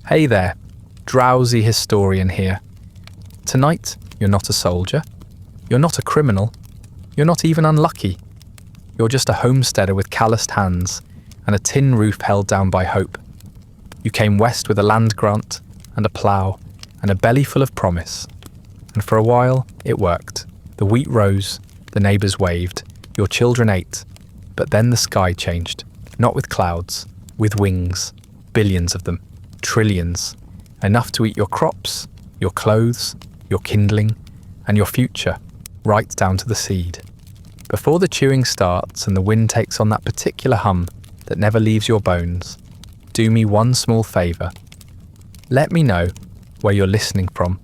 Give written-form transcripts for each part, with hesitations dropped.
Hey there, Drowsy Historian here. Tonight, you're not a soldier, you're not a criminal, you're not even unlucky. You're just a homesteader with calloused hands and a tin roof held down by hope. You came west with a land grant and a plough and a belly full of promise. And for a while, it worked. The wheat rose, the neighbours waved, your children ate. But then the sky changed, not with clouds, with wings, billions of them, trillions, enough to eat your crops, your clothes, your kindling, and your future, right down to the seed. Before the chewing starts and the wind takes on that particular hum that never leaves your bones, do me one small favour. Let me know where you're listening from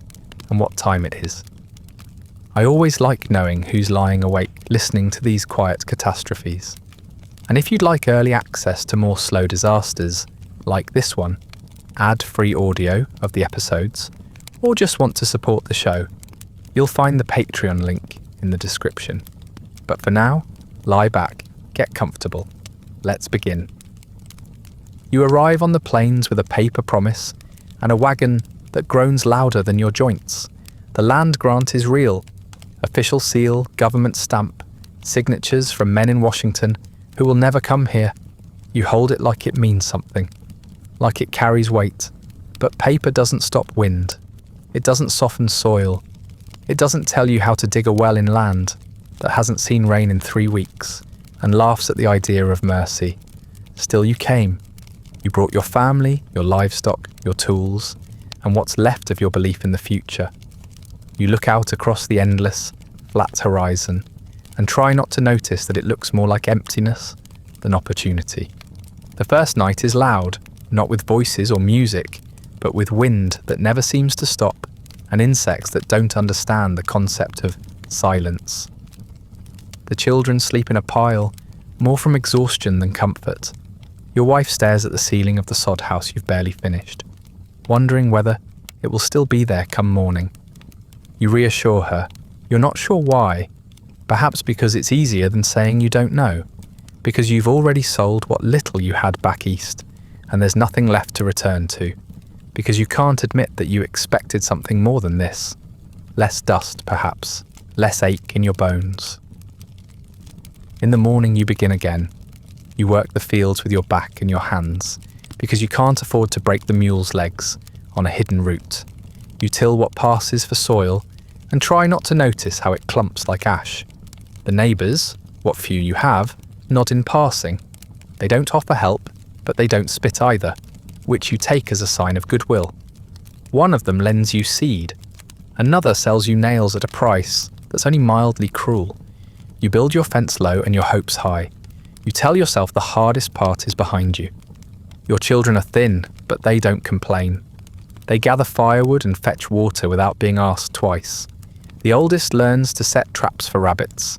and what time it is. I always like knowing who's lying awake listening to these quiet catastrophes. And if you'd like early access to more slow disasters, like this one, ad-free audio of the episodes, or just want to support the show, you'll find the Patreon link in the description. But for now, lie back, get comfortable. Let's begin. You arrive on the plains with a paper promise and a wagon that groans louder than your joints. The land grant is real. Official seal, government stamp, signatures from men in Washington who will never come here. You hold it like it means something, like it carries weight. But paper doesn't stop wind. It doesn't soften soil. It doesn't tell you how to dig a well in land that hasn't seen rain in 3 weeks and laughs at the idea of mercy. Still you came. You brought your family, your livestock, your tools, and what's left of your belief in the future. You look out across the endless, flat horizon and try not to notice that it looks more like emptiness than opportunity. The first night is loud, not with voices or music, but with wind that never seems to stop and insects that don't understand the concept of silence. The children sleep in a pile, more from exhaustion than comfort. Your wife stares at the ceiling of the sod house you've barely finished, wondering whether it will still be there come morning. You reassure her. You're not sure why. Perhaps because it's easier than saying you don't know. Because you've already sold what little you had back east, and there's nothing left to return to. Because you can't admit that you expected something more than this. Less dust, perhaps. Less ache in your bones. In the morning you begin again. You work the fields with your back and your hands, because you can't afford to break the mule's legs on a hidden route. You till what passes for soil, and try not to notice how it clumps like ash. The neighbours, what few you have, nod in passing. They don't offer help, but they don't spit either, which you take as a sign of goodwill. One of them lends you seed. Another sells you nails at a price that's only mildly cruel. You build your fence low and your hopes high. You tell yourself the hardest part is behind you. Your children are thin, but they don't complain. They gather firewood and fetch water without being asked twice. The oldest learns to set traps for rabbits.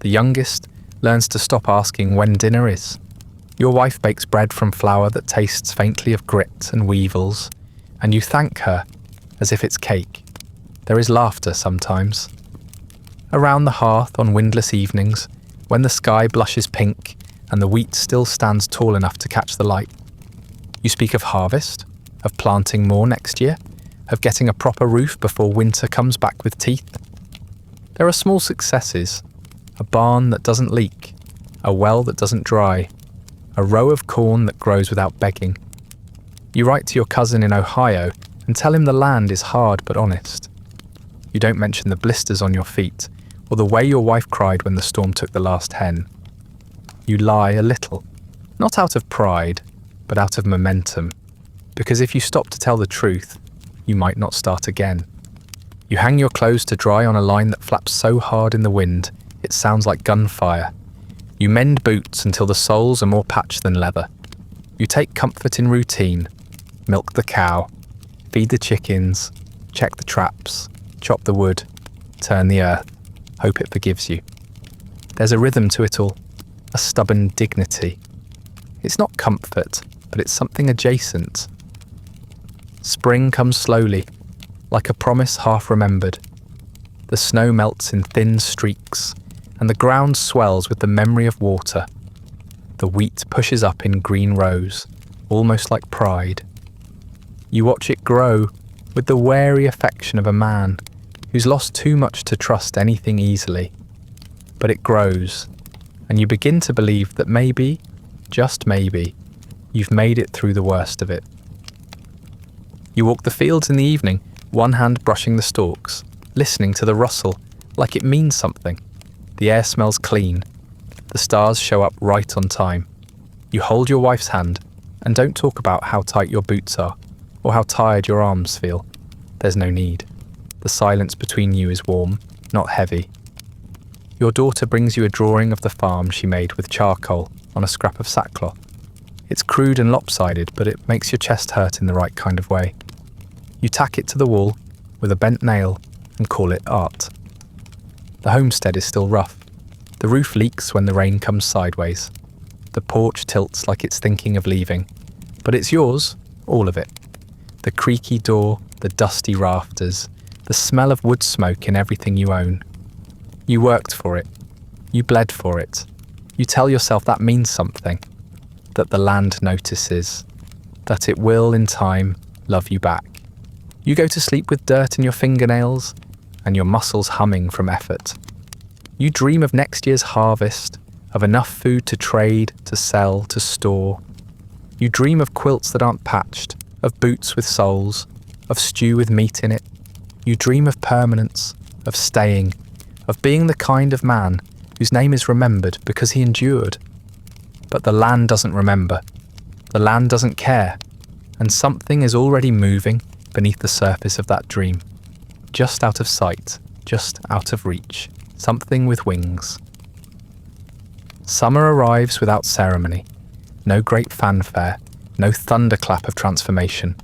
The youngest learns to stop asking when dinner is. Your wife bakes bread from flour that tastes faintly of grit and weevils, and you thank her as if it's cake. There is laughter sometimes. Around the hearth on windless evenings, when the sky blushes pink and the wheat still stands tall enough to catch the light, you speak of harvest, of planting more next year, of getting a proper roof before winter comes back with teeth. There are small successes, a barn that doesn't leak, a well that doesn't dry, a row of corn that grows without begging. You write to your cousin in Ohio and tell him the land is hard but honest. You don't mention the blisters on your feet or the way your wife cried when the storm took the last hen. You lie a little, not out of pride, but out of momentum, because if you stop to tell the truth, you might not start again. You hang your clothes to dry on a line that flaps so hard in the wind, it sounds like gunfire. You mend boots until the soles are more patch than leather. You take comfort in routine, milk the cow, feed the chickens, check the traps, chop the wood, turn the earth, hope it forgives you. There's a rhythm to it all, a stubborn dignity. It's not comfort, but it's something adjacent. Spring comes slowly, like a promise half remembered. The snow melts in thin streaks, and the ground swells with the memory of water. The wheat pushes up in green rows, almost like pride. You watch it grow with the wary affection of a man who's lost too much to trust anything easily. But it grows, and you begin to believe that maybe, just maybe, you've made it through the worst of it. You walk the fields in the evening, one hand brushing the stalks, listening to the rustle like it means something. The air smells clean. The stars show up right on time. You hold your wife's hand and don't talk about how tight your boots are or how tired your arms feel. There's no need. The silence between you is warm, not heavy. Your daughter brings you a drawing of the farm she made with charcoal on a scrap of sackcloth. It's crude and lopsided, but it makes your chest hurt in the right kind of way. You tack it to the wall with a bent nail and call it art. The homestead is still rough. The roof leaks when the rain comes sideways. The porch tilts like it's thinking of leaving, but it's yours, all of it. The creaky door, the dusty rafters, the smell of wood smoke in everything you own. You worked for it. You bled for it. You tell yourself that means something, that the land notices, that it will, in time, love you back. You go to sleep with dirt in your fingernails and your muscles humming from effort. You dream of next year's harvest, of enough food to trade, to sell, to store. You dream of quilts that aren't patched, of boots with soles, of stew with meat in it. You dream of permanence, of staying, of being the kind of man whose name is remembered because he endured. But the land doesn't remember. The land doesn't care. And something is already moving beneath the surface of that dream. Just out of sight, just out of reach. Something with wings. Summer arrives without ceremony. No great fanfare, no thunderclap of transformation.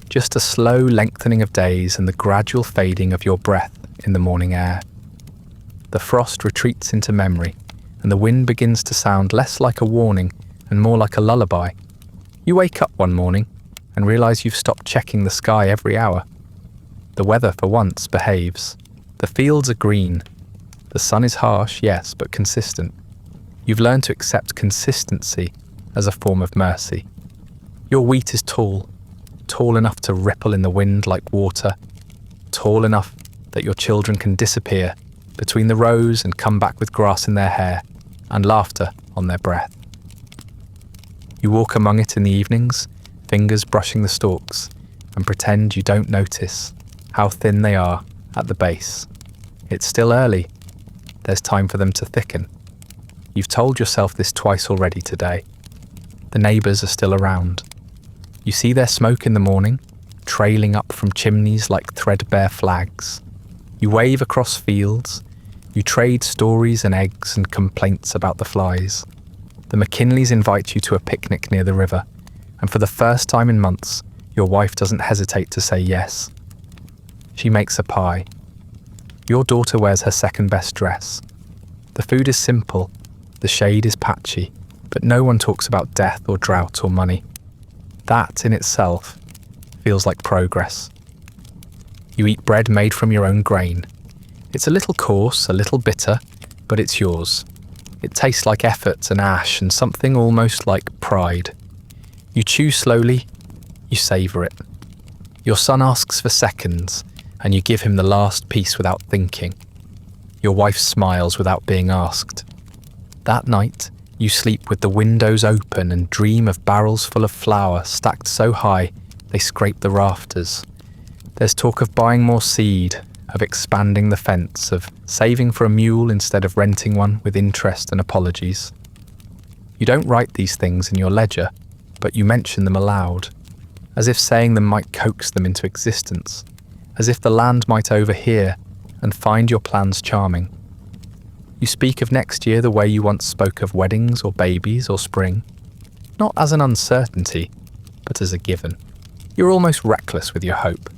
Just a slow lengthening of days and the gradual fading of your breath in the morning air. The frost retreats into memory, and the wind begins to sound less like a warning and more like a lullaby. You wake up one morning and realise you've stopped checking the sky every hour. The weather, for once, behaves. The fields are green. The sun is harsh, yes, but consistent. You've learned to accept consistency as a form of mercy. Your wheat is tall enough to ripple in the wind like water, tall enough that your children can disappear between the rows and come back with grass in their hair and laughter on their breath. You walk among it in the evenings, fingers brushing the stalks, and pretend you don't notice how thin they are at the base. It's still early. There's time for them to thicken. You've told yourself this twice already today. The neighbours are still around. You see their smoke in the morning, trailing up from chimneys like threadbare flags. You wave across fields. You trade stories and eggs and complaints about the flies. The McKinleys invite you to a picnic near the river, and for the first time in months, your wife doesn't hesitate to say yes. She makes a pie. Your daughter wears her second best dress. The food is simple, the shade is patchy, but no one talks about death or drought or money. That in itself feels like progress. You eat bread made from your own grain. It's a little coarse, a little bitter, but it's yours. It tastes like effort and ash and something almost like pride. You chew slowly, you savour it. Your son asks for seconds, and you give him the last piece without thinking. Your wife smiles without being asked. That night, you sleep with the windows open and dream of barrels full of flour stacked so high they scrape the rafters. There's talk of buying more seed, of expanding the fence, of saving for a mule instead of renting one with interest and apologies. You don't write these things in your ledger, but you mention them aloud, as if saying them might coax them into existence, as if the land might overhear and find your plans charming. You speak of next year the way you once spoke of weddings or babies or spring, not as an uncertainty, but as a given. You're almost reckless with your hope.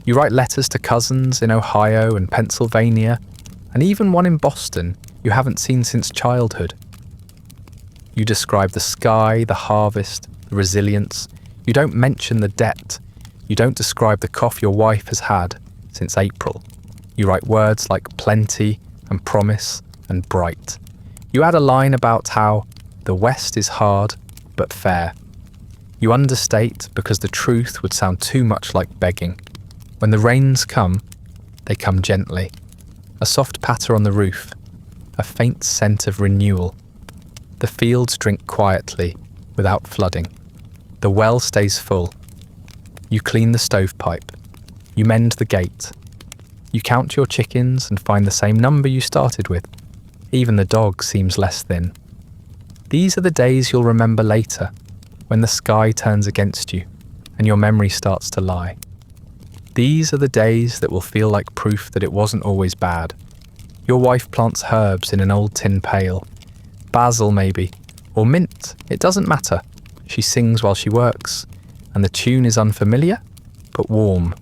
You write letters to cousins in Ohio and Pennsylvania, and even one in Boston you haven't seen since childhood. You describe the sky, the harvest, the resilience. You don't mention the debt. You don't describe the cough your wife has had since April. You write words like plenty and promise and bright. You add a line about how the West is hard but fair. You understate because the truth would sound too much like begging. When the rains come, they come gently. A soft patter on the roof, a faint scent of renewal. The fields drink quietly, without flooding. The well stays full. You clean the stovepipe. You mend the gate. You count your chickens and find the same number you started with. Even the dog seems less thin. These are the days you'll remember later, when the sky turns against you and your memory starts to lie. These are the days that will feel like proof that it wasn't always bad. Your wife plants herbs in an old tin pail. Basil maybe, or mint, it doesn't matter. She sings while she works, and the tune is unfamiliar, but warm.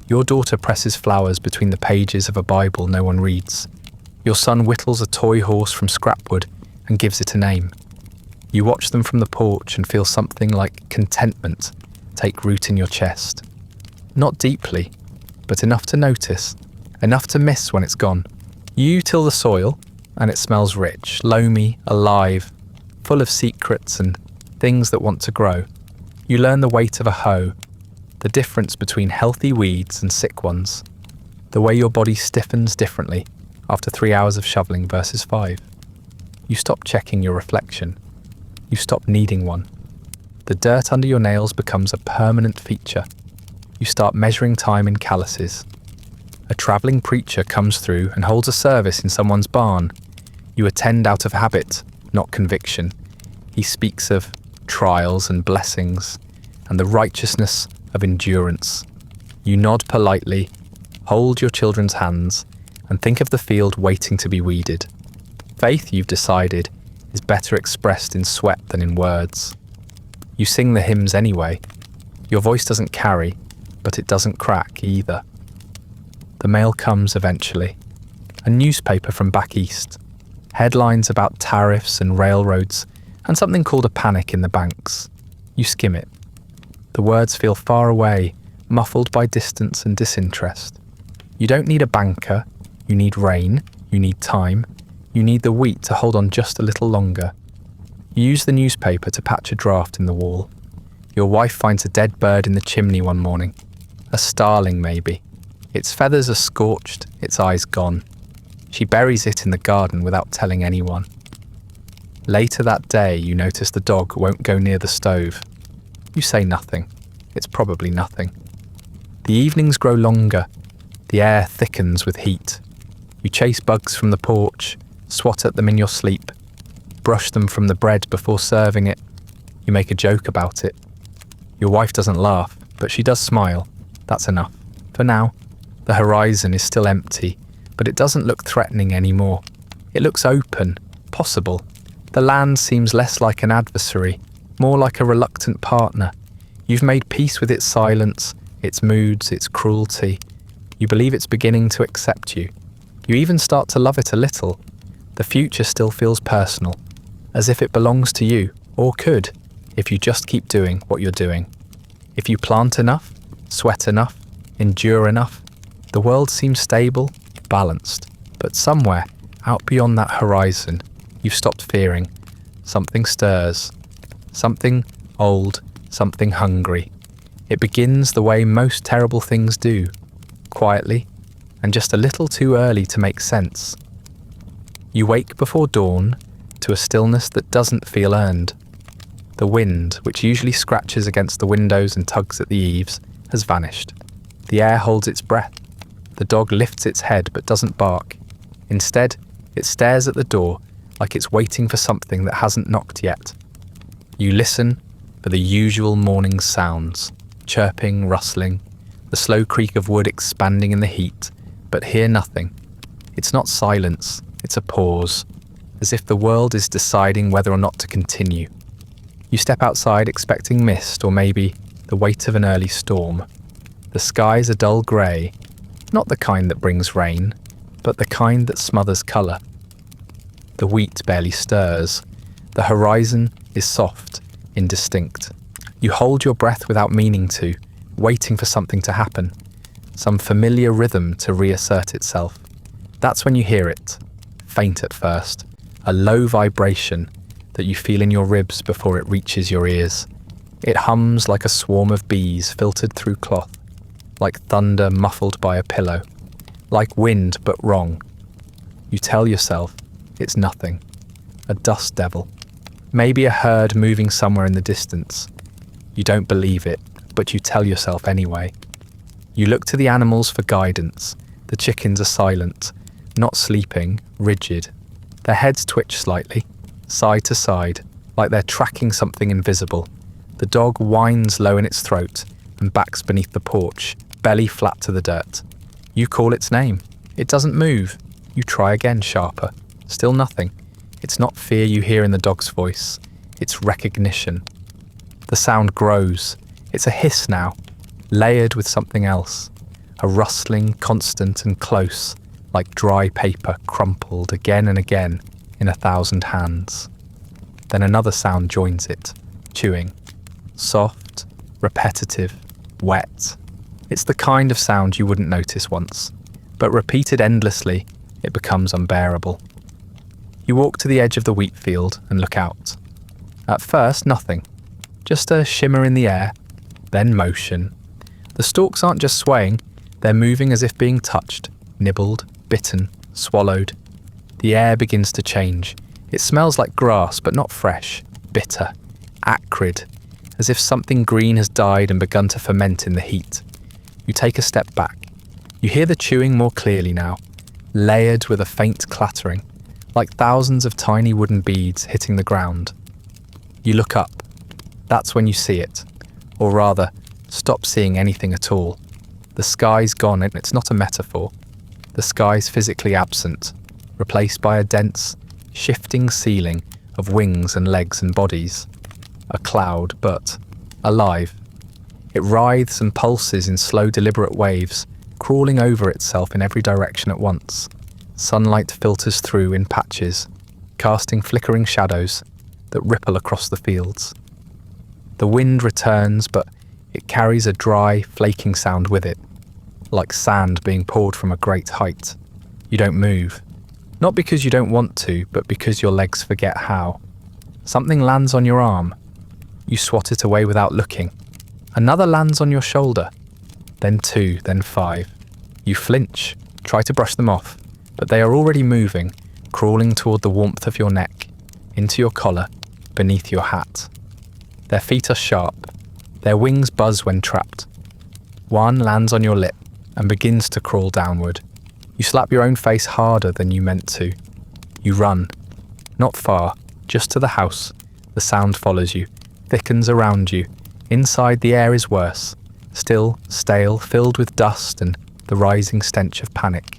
Your daughter presses flowers between the pages of a Bible no one reads. Your son whittles a toy horse from scrapwood and gives it a name. You watch them from the porch and feel something like contentment take root in your chest. Not deeply, but enough to notice, enough to miss when it's gone. You till the soil, and it smells rich, loamy, alive, full of secrets and things that want to grow. You learn the weight of a hoe, the difference between healthy weeds and sick ones, the way your body stiffens differently after 3 hours of shoveling versus 5. You stop checking your reflection. You stop needing one. The dirt under your nails becomes a permanent feature. You start measuring time in calluses. A travelling preacher comes through and holds a service in someone's barn. You attend out of habit, not conviction. He speaks of trials and blessings and the righteousness of endurance. You nod politely, hold your children's hands, and think of the field waiting to be weeded. Faith, you've decided, is better expressed in sweat than in words. You sing the hymns anyway. Your voice doesn't carry, but it doesn't crack either. The mail comes eventually. A newspaper from back east. Headlines about tariffs and railroads, and something called a panic in the banks. You skim it. The words feel far away, muffled by distance and disinterest. You don't need a banker. You need rain. You need time. You need the wheat to hold on just a little longer. You use the newspaper to patch a draft in the wall. Your wife finds a dead bird in the chimney one morning. A starling, maybe. Its feathers are scorched, its eyes gone. She buries it in the garden without telling anyone. Later that day, you notice the dog won't go near the stove. You say nothing. It's probably nothing. The evenings grow longer. The air thickens with heat. You chase bugs from the porch, swat at them in your sleep, brush them from the bread before serving it. You make a joke about it. Your wife doesn't laugh, but she does smile. That's enough. For now, the horizon is still empty, but it doesn't look threatening anymore. It looks open, possible. The land seems less like an adversary, more like a reluctant partner. You've made peace with its silence, its moods, its cruelty. You believe it's beginning to accept you. You even start to love it a little. The future still feels personal, as if it belongs to you, or could, if you just keep doing what you're doing. If you plant enough, sweat enough, endure enough, the world seems stable, balanced. But somewhere, out beyond that horizon, you've stopped fearing. Something stirs. Something old, something hungry. It begins the way most terrible things do, quietly, and just a little too early to make sense. You wake before dawn to a stillness that doesn't feel earned. The wind, which usually scratches against the windows and tugs at the eaves, has vanished. The air holds its breath. The dog lifts its head but doesn't bark. Instead, it stares at the door like it's waiting for something that hasn't knocked yet. You listen for the usual morning sounds, chirping, rustling, the slow creak of wood expanding in the heat, but hear nothing. It's not silence, it's a pause, as if the world is deciding whether or not to continue. You step outside expecting mist or maybe the weight of an early storm. The skies are dull grey, not the kind that brings rain, but the kind that smothers colour. The wheat barely stirs. The horizon is soft, indistinct. You hold your breath without meaning to, waiting for something to happen, some familiar rhythm to reassert itself. That's when you hear it, faint at first, a low vibration that you feel in your ribs before it reaches your ears. It hums like a swarm of bees filtered through cloth, like thunder muffled by a pillow, like wind but wrong. You tell yourself it's nothing, a dust devil, maybe a herd moving somewhere in the distance. You don't believe it, but you tell yourself anyway. You look to the animals for guidance. The chickens are silent, not sleeping, rigid. Their heads twitch slightly, side to side, like they're tracking something invisible. The dog whines low in its throat and backs beneath the porch, belly flat to the dirt. You call its name. It doesn't move. You try again, sharper. Still nothing. It's not fear you hear in the dog's voice. It's recognition. The sound grows. It's a hiss now, layered with something else. A rustling, constant and close, like dry paper crumpled again and again in 1,000 hands. Then another sound joins it, chewing. Soft, repetitive, wet. It's the kind of sound you wouldn't notice once, but repeated endlessly, it becomes unbearable. You walk to the edge of the wheat field and look out. At first, nothing. Just a shimmer in the air, then motion. The stalks aren't just swaying, they're moving as if being touched, nibbled, bitten, swallowed. The air begins to change. It smells like grass, but not fresh, bitter, acrid, as if something green has died and begun to ferment in the heat. You take a step back. You hear the chewing more clearly now, layered with a faint clattering, like thousands of tiny wooden beads hitting the ground. You look up. That's when you see it, or rather, stop seeing anything at all. The sky's gone and it's not a metaphor. The sky's physically absent, replaced by a dense, shifting ceiling of wings and legs and bodies. A cloud, but alive. It writhes and pulses in slow, deliberate waves, crawling over itself in every direction at once. Sunlight filters through in patches, casting flickering shadows that ripple across the fields. The wind returns, but it carries a dry, flaking sound with it, like sand being poured from a great height. You don't move. Not because you don't want to, but because your legs forget how. Something lands on your arm. You swat it away without looking. Another lands on your shoulder. Then 2, then 5. You flinch, try to brush them off, but they are already moving, crawling toward the warmth of your neck, into your collar, beneath your hat. Their feet are sharp. Their wings buzz when trapped. One lands on your lip and begins to crawl downward. You slap your own face harder than you meant to. You run. Not far, just to the house. The sound follows you, thickens around you. Inside, the air is worse. Still, stale, filled with dust and the rising stench of panic.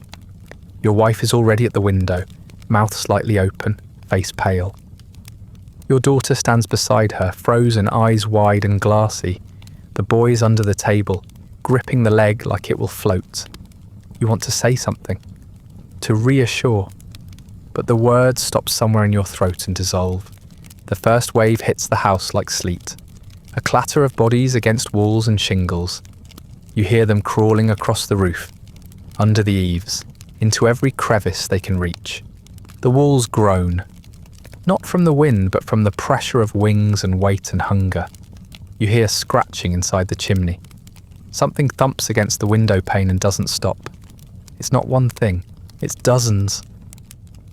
Your wife is already at the window, mouth slightly open, face pale. Your daughter stands beside her, frozen, eyes wide and glassy. The boy is under the table, gripping the leg like it will float. You want to say something, to reassure, but the words stop somewhere in your throat and dissolve. The first wave hits the house like sleet, a clatter of bodies against walls and shingles. You hear them crawling across the roof, under the eaves, into every crevice they can reach. The walls groan, not from the wind, but from the pressure of wings and weight and hunger. You hear scratching inside the chimney. Something thumps against the window pane and doesn't stop. It's not one thing, it's dozens.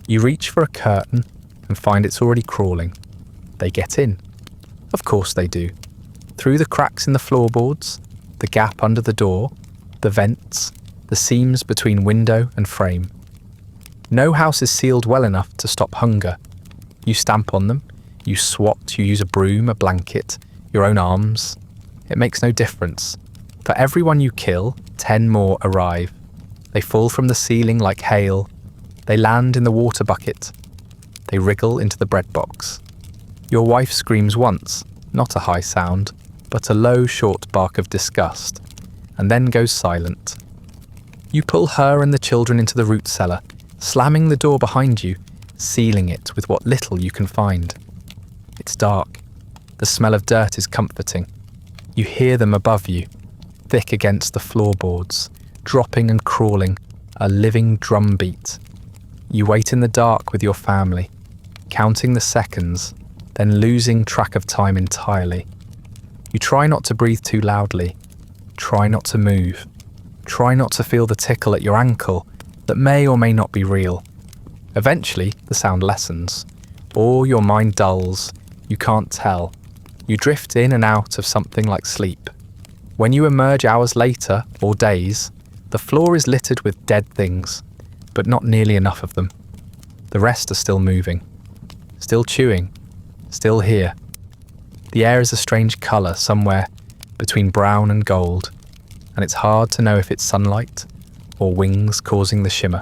You reach for a curtain and find it's already crawling. They get in. Of course they do. Through the cracks in the floorboards, the gap under the door, the vents, the seams between window and frame. No house is sealed well enough to stop hunger. You stamp on them, you swat, you use a broom, a blanket, your own arms. It makes no difference. For every one you kill, 10 more arrive. They fall from the ceiling like hail. They land in the water bucket. They wriggle into the bread box. Your wife screams once, not a high sound, but a low, short bark of disgust, and then goes silent. You pull her and the children into the root cellar, slamming the door behind you, sealing it with what little you can find. It's dark. The smell of dirt is comforting. You hear them above you, thick against the floorboards, dropping and crawling, a living drumbeat. You wait in the dark with your family, counting the seconds, then losing track of time entirely. You try not to breathe too loudly. Try not to move. Try not to feel the tickle at your ankle that may or may not be real. Eventually, the sound lessens, or your mind dulls. You can't tell. You drift in and out of something like sleep. When you emerge hours later, or days, the floor is littered with dead things, but not nearly enough of them. The rest are still moving, still chewing, still here. The air is a strange colour somewhere between brown and gold, and it's hard to know if it's sunlight or wings causing the shimmer.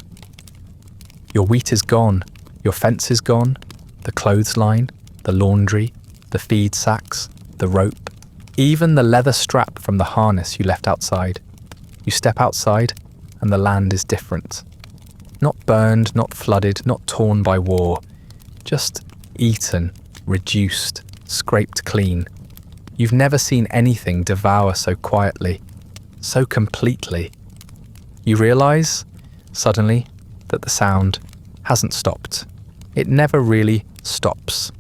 Your wheat is gone, your fence is gone, the clothesline, the laundry, the feed sacks, the rope, even the leather strap from the harness you left outside. You step outside and the land is different. Not burned, not flooded, not torn by war, just eaten, reduced, scraped clean. You've never seen anything devour so quietly, so completely. You realise, suddenly, that the sound hasn't stopped. It never really stops.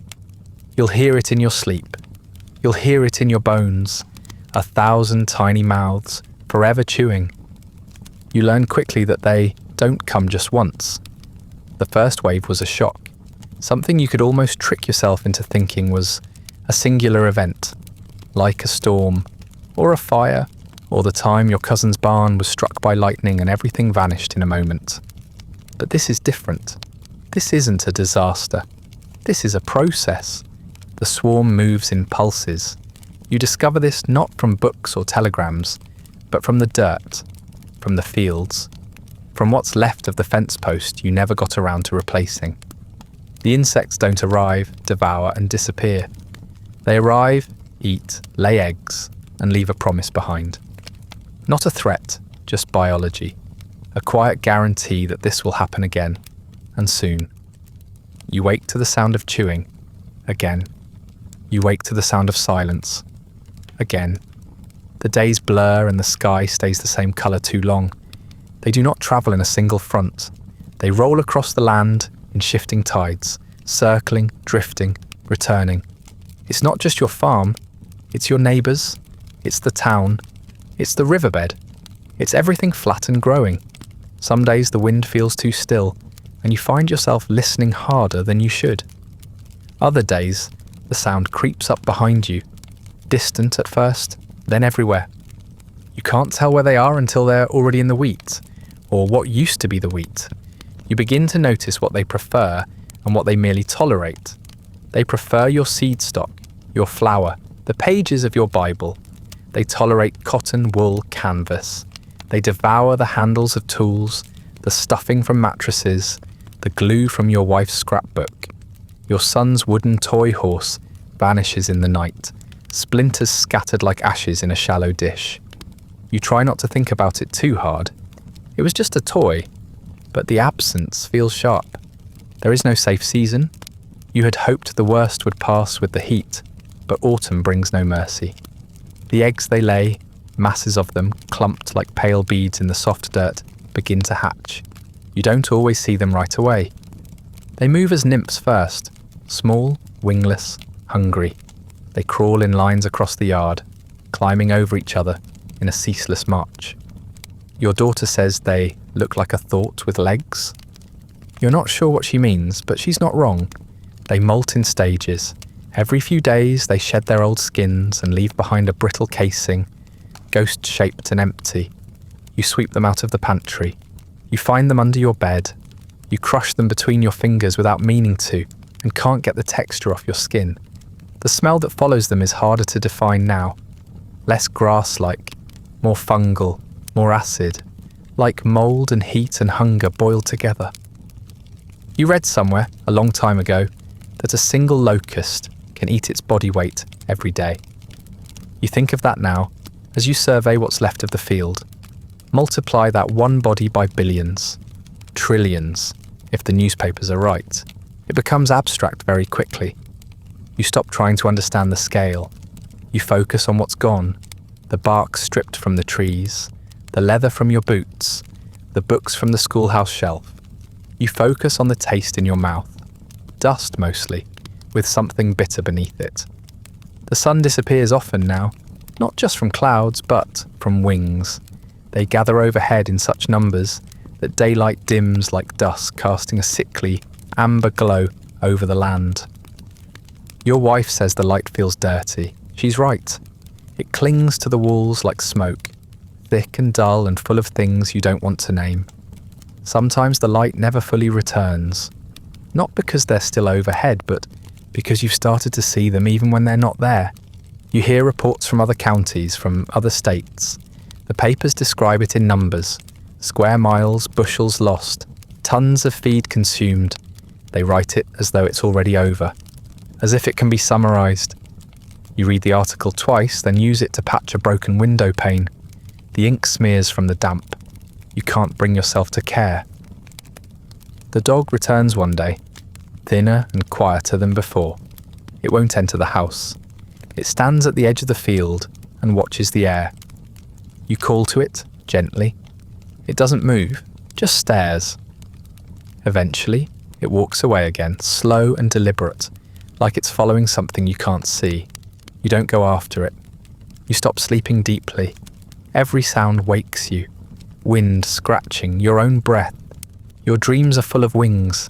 You'll hear it in your sleep. You'll hear it in your bones, 1,000 tiny mouths, forever chewing. You learn quickly that they don't come just once. The first wave was a shock, something you could almost trick yourself into thinking was a singular event, like a storm, or a fire, or the time your cousin's barn was struck by lightning and everything vanished in a moment. But this is different. This isn't a disaster. This is a process. The swarm moves in pulses. You discover this not from books or telegrams, but from the dirt, from the fields, from what's left of the fence post you never got around to replacing. The insects don't arrive, devour, and disappear. They arrive, eat, lay eggs, and leave a promise behind. Not a threat, just biology. A quiet guarantee that this will happen again, and soon. You wake to the sound of chewing, again. You wake to the sound of silence, again. The days blur and the sky stays the same colour too long. They do not travel in a single front. They roll across the land in shifting tides, circling, drifting, returning. It's not just your farm, it's your neighbours, it's the town, it's the riverbed, it's everything flat and growing. Some days the wind feels too still, and you find yourself listening harder than you should. Other days, the sound creeps up behind you, distant at first, then everywhere. You can't tell where they are until they're already in the wheat, or what used to be the wheat. You begin to notice what they prefer and what they merely tolerate. They prefer your seed stock, your flour, the pages of your Bible. They tolerate cotton, wool, canvas. They devour the handles of tools, the stuffing from mattresses, the glue from your wife's scrapbook. Your son's wooden toy horse vanishes in the night, splinters scattered like ashes in a shallow dish. You try not to think about it too hard. It was just a toy, but the absence feels sharp. There is no safe season. You had hoped the worst would pass with the heat, but autumn brings no mercy. The eggs they lay, masses of them, clumped like pale beads in the soft dirt, begin to hatch. You don't always see them right away. They move as nymphs first, small, wingless, hungry. They crawl in lines across the yard, climbing over each other in a ceaseless march. Your daughter says they look like a thought with legs. You're not sure what she means, but she's not wrong. They molt in stages. Every few days they shed their old skins and leave behind a brittle casing, ghost-shaped and empty. You sweep them out of the pantry. You find them under your bed. You crush them between your fingers without meaning to, and can't get the texture off your skin. The smell that follows them is harder to define now. Less grass-like, more fungal, more acid, like mould and heat and hunger boiled together. You read somewhere, a long time ago, that a single locust can eat its body weight every day. You think of that now, as you survey what's left of the field. Multiply that one body by billions, trillions, if the newspapers are right. It becomes abstract very quickly. You stop trying to understand the scale. You focus on what's gone, the bark stripped from the trees, the leather from your boots, the books from the schoolhouse shelf. You focus on the taste in your mouth, dust mostly, with something bitter beneath it. The sun disappears often now, not just from clouds, but from wings. They gather overhead in such numbers that daylight dims like dusk, casting a sickly, amber glow over the land. Your wife says the light feels dirty. She's right. It clings to the walls like smoke, thick and dull and full of things you don't want to name. Sometimes the light never fully returns, not because they're still overhead, but because you've started to see them even when they're not there. You hear reports from other counties, from other states. The papers describe it in numbers: square miles, bushels lost, tons of feed consumed. They write it as though it's already over, as if it can be summarised. You read the article twice, then use it to patch a broken window pane. The ink smears from the damp. You can't bring yourself to care. The dog returns one day, thinner and quieter than before. It won't enter the house. It stands at the edge of the field and watches the air. You call to it, gently. It doesn't move, just stares. Eventually, it walks away again, slow and deliberate, like it's following something you can't see. You don't go after it. You stop sleeping deeply. Every sound wakes you. Wind scratching, your own breath. Your dreams are full of wings.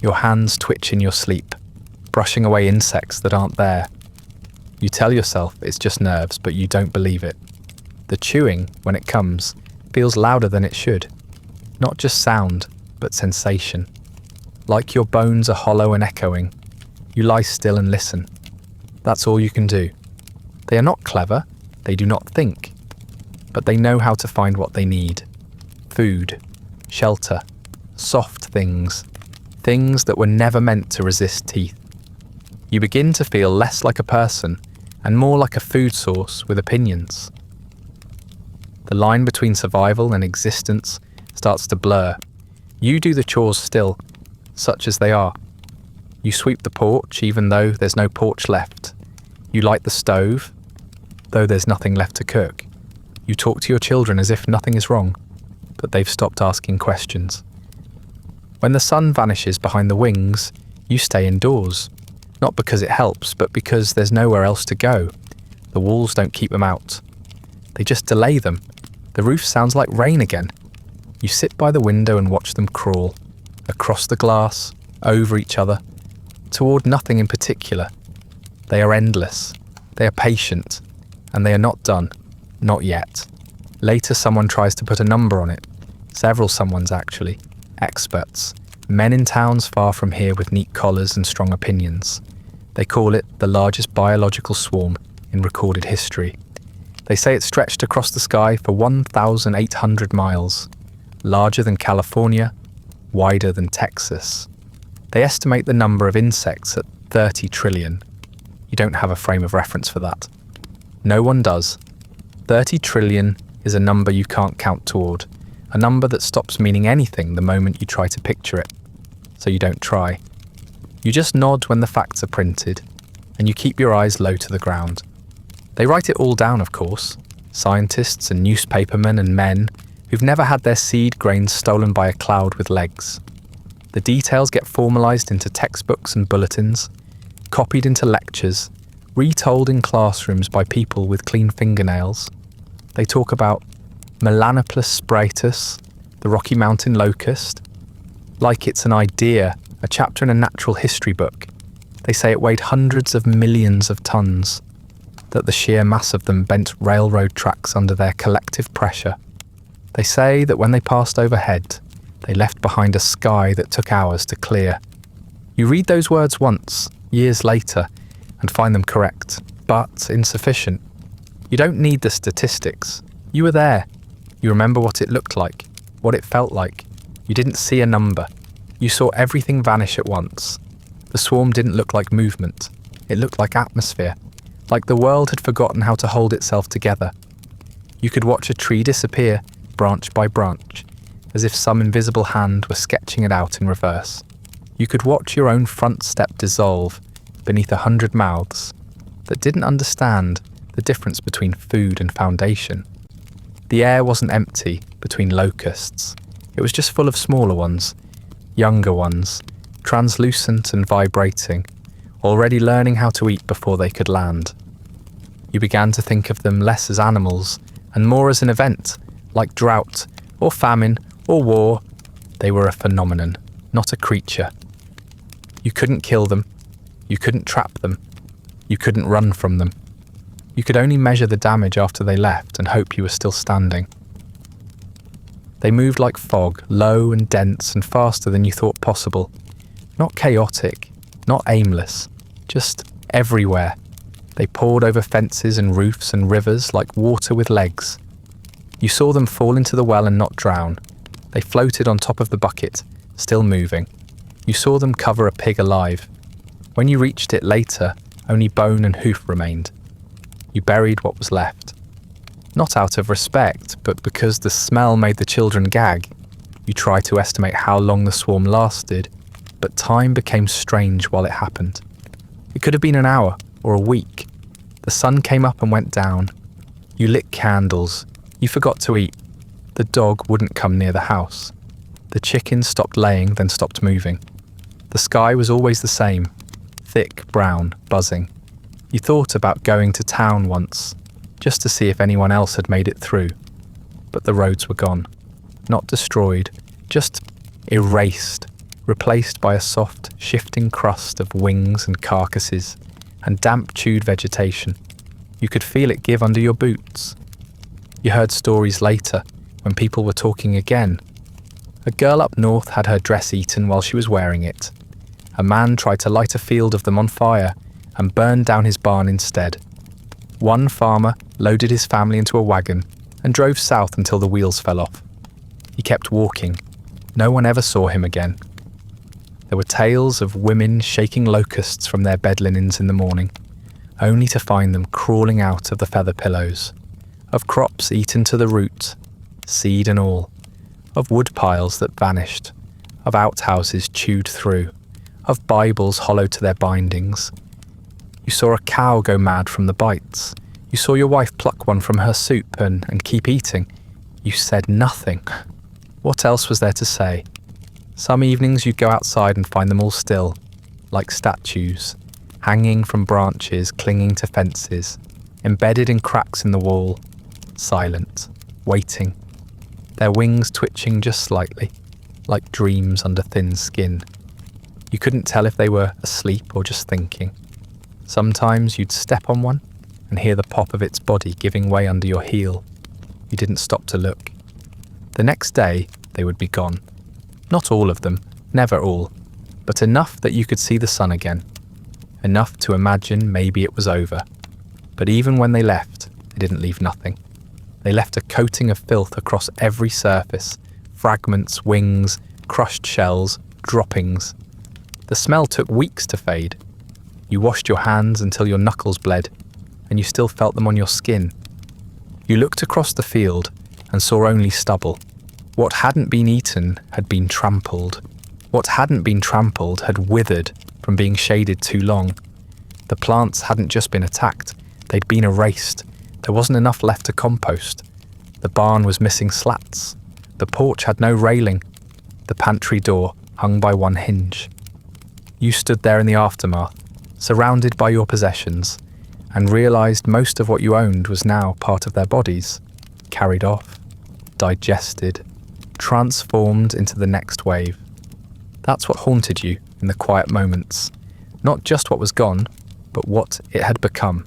Your hands twitch in your sleep, brushing away insects that aren't there. You tell yourself it's just nerves, but you don't believe it. The chewing, when it comes, feels louder than it should. Not just sound, but sensation. Like your bones are hollow and echoing. You lie still and listen. That's all you can do. They are not clever, they do not think, but they know how to find what they need. Food, shelter, soft things, things that were never meant to resist teeth. You begin to feel less like a person and more like a food source with opinions. The line between survival and existence starts to blur. You do the chores still, such as they are. You sweep the porch even though there's no porch left. You light the stove, though there's nothing left to cook. You talk to your children as if nothing is wrong, but they've stopped asking questions. When the sun vanishes behind the wings, you stay indoors. Not because it helps, but because there's nowhere else to go. The walls don't keep them out. They just delay them. The roof sounds like rain again. You sit by the window and watch them crawl, across the glass, over each other, toward nothing in particular. They are endless. They are patient. And they are not done. Not yet. Later someone tries to put a number on it. Several someones actually. Experts. Men in towns far from here with neat collars and strong opinions. They call it the largest biological swarm in recorded history. They say it stretched across the sky for 1,800 miles. Larger than California, wider than Texas. They estimate the number of insects at 30 trillion. You don't have a frame of reference for that. No one does. 30 trillion is a number you can't count toward, a number that stops meaning anything the moment you try to picture it. So you don't try. You just nod when the facts are printed, and you keep your eyes low to the ground. They write it all down, of course. Scientists and newspapermen and men who've never had their seed grains stolen by a cloud with legs. The details get formalised into textbooks and bulletins, copied into lectures, retold in classrooms by people with clean fingernails. They talk about Melanoplus spratus, the Rocky Mountain locust, like it's an idea, a chapter in a natural history book. They say it weighed hundreds of millions of tons, that the sheer mass of them bent railroad tracks under their collective pressure. They say that when they passed overhead, they left behind a sky that took hours to clear. You read those words once, years later, and find them correct, but insufficient. You don't need the statistics. You were there. You remember what it looked like, what it felt like. You didn't see a number. You saw everything vanish at once. The swarm didn't look like movement. It looked like atmosphere, like the world had forgotten how to hold itself together. You could watch a tree disappear, branch by branch, as if some invisible hand were sketching it out in reverse. You could watch your own front step dissolve beneath 100 mouths that didn't understand the difference between food and foundation. The air wasn't empty between locusts. It was just full of smaller ones, younger ones, translucent and vibrating, already learning how to eat before they could land. You began to think of them less as animals and more as an event, like drought, or famine, or war. They were a phenomenon, not a creature. You couldn't kill them. You couldn't trap them. You couldn't run from them. You could only measure the damage after they left and hope you were still standing. They moved like fog, low and dense and faster than you thought possible. Not chaotic, not aimless, just everywhere. They poured over fences and roofs and rivers like water with legs. You saw them fall into the well and not drown. They floated on top of the bucket, still moving. You saw them cover a pig alive. When you reached it later, only bone and hoof remained. You buried what was left. Not out of respect, but because the smell made the children gag. You tried to estimate how long the swarm lasted, but time became strange while it happened. It could have been an hour or a week. The sun came up and went down. You lit candles. You forgot to eat. The dog wouldn't come near the house. The chickens stopped laying, then stopped moving. The sky was always the same, thick, brown, buzzing. You thought about going to town once, just to see if anyone else had made it through. But the roads were gone. Not destroyed, just erased, replaced by a soft, shifting crust of wings and carcasses, and damp, chewed vegetation. You could feel it give under your boots. You heard stories later, when people were talking again. A girl up north had her dress eaten while she was wearing it. A man tried to light a field of them on fire and burned down his barn instead. One farmer loaded his family into a wagon and drove south until the wheels fell off. He kept walking. No one ever saw him again. There were tales of women shaking locusts from their bed linens in the morning, only to find them crawling out of the feather pillows, of crops eaten to the root, seed and all, of wood piles that vanished, of outhouses chewed through, of Bibles hollowed to their bindings. You saw a cow go mad from the bites. You saw your wife pluck one from her soup and keep eating. You said nothing. What else was there to say? Some evenings you'd go outside and find them all still, like statues, hanging from branches, clinging to fences, embedded in cracks in the wall, silent, waiting, their wings twitching just slightly, like dreams under thin skin. You couldn't tell if they were asleep or just thinking. Sometimes you'd step on one and hear the pop of its body giving way under your heel. You didn't stop to look. The next day, they would be gone. Not all of them, never all, but enough that you could see the sun again. Enough to imagine maybe it was over. But even when they left, they didn't leave nothing. They left a coating of filth across every surface, fragments, wings, crushed shells, droppings. The smell took weeks to fade. You washed your hands until your knuckles bled, and you still felt them on your skin. You looked across the field and saw only stubble. What hadn't been eaten had been trampled. What hadn't been trampled had withered from being shaded too long. The plants hadn't just been attacked, they'd been erased. There wasn't enough left to compost. The barn was missing slats. The porch had no railing. The pantry door hung by one hinge. You stood there in the aftermath, surrounded by your possessions, and realised most of what you owned was now part of their bodies, carried off, digested, transformed into the next wave. That's what haunted you in the quiet moments. Not just what was gone, but what it had become.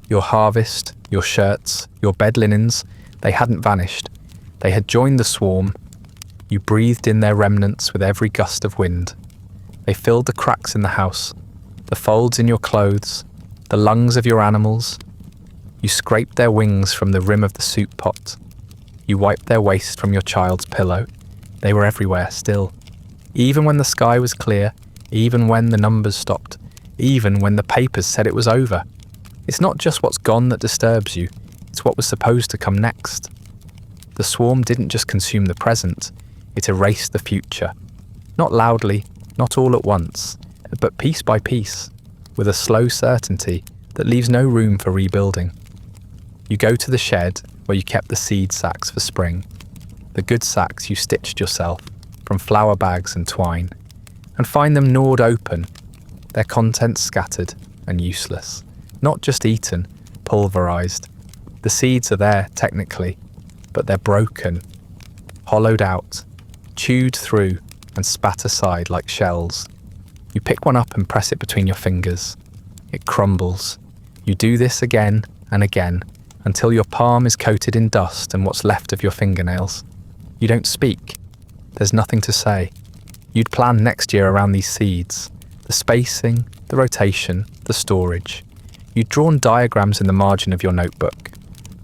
Your harvest, your shirts, your bed linens, they hadn't vanished. They had joined the swarm. You breathed in their remnants with every gust of wind. They filled the cracks in the house, the folds in your clothes, the lungs of your animals. You scraped their wings from the rim of the soup pot. You wiped their waste from your child's pillow. They were everywhere still. Even when the sky was clear, even when the numbers stopped, even when the papers said it was over. It's not just what's gone that disturbs you, it's what was supposed to come next. The swarm didn't just consume the present, it erased the future. Not loudly, not all at once, but piece by piece, with a slow certainty that leaves no room for rebuilding. You go to the shed where you kept the seed sacks for spring, the good sacks you stitched yourself from flour bags and twine, and find them gnawed open, their contents scattered and useless, not just eaten, pulverized. The seeds are there, technically, but they're broken, hollowed out, chewed through and spat aside like shells. You pick one up and press it between your fingers. It crumbles. You do this again and again until your palm is coated in dust and what's left of your fingernails. You don't speak. There's nothing to say. You'd plan next year around these seeds, the spacing, the rotation, the storage. You'd drawn diagrams in the margin of your notebook,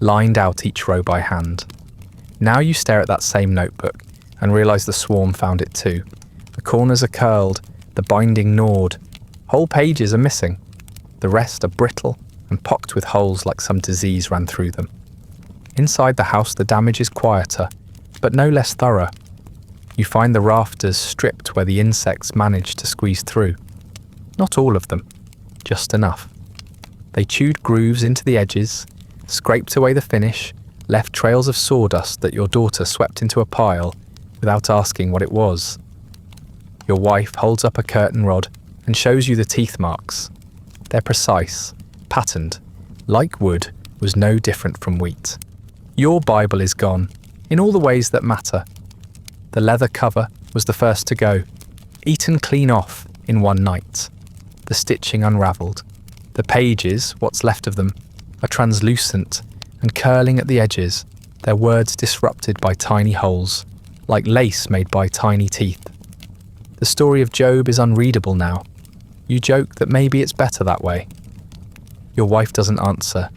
lined out each row by hand. Now you stare at that same notebook and realise the swarm found it too. The corners are curled, the binding gnawed. Whole pages are missing. The rest are brittle and pocked with holes like some disease ran through them. Inside the house the damage is quieter, but no less thorough. You find the rafters stripped where the insects managed to squeeze through. Not all of them, just enough. They chewed grooves into the edges, scraped away the finish, left trails of sawdust that your daughter swept into a pile without asking what it was. Your wife holds up a curtain rod and shows you the teeth marks. They're precise, patterned. Like wood was no different from wheat. Your Bible is gone, in all the ways that matter. The leather cover was the first to go, eaten clean off in one night. The stitching unravelled. The pages, what's left of them, are translucent and curling at the edges, their words disrupted by tiny holes, like lace made by tiny teeth. The story of Job is unreadable now. You joke that maybe it's better that way. Your wife doesn't answer.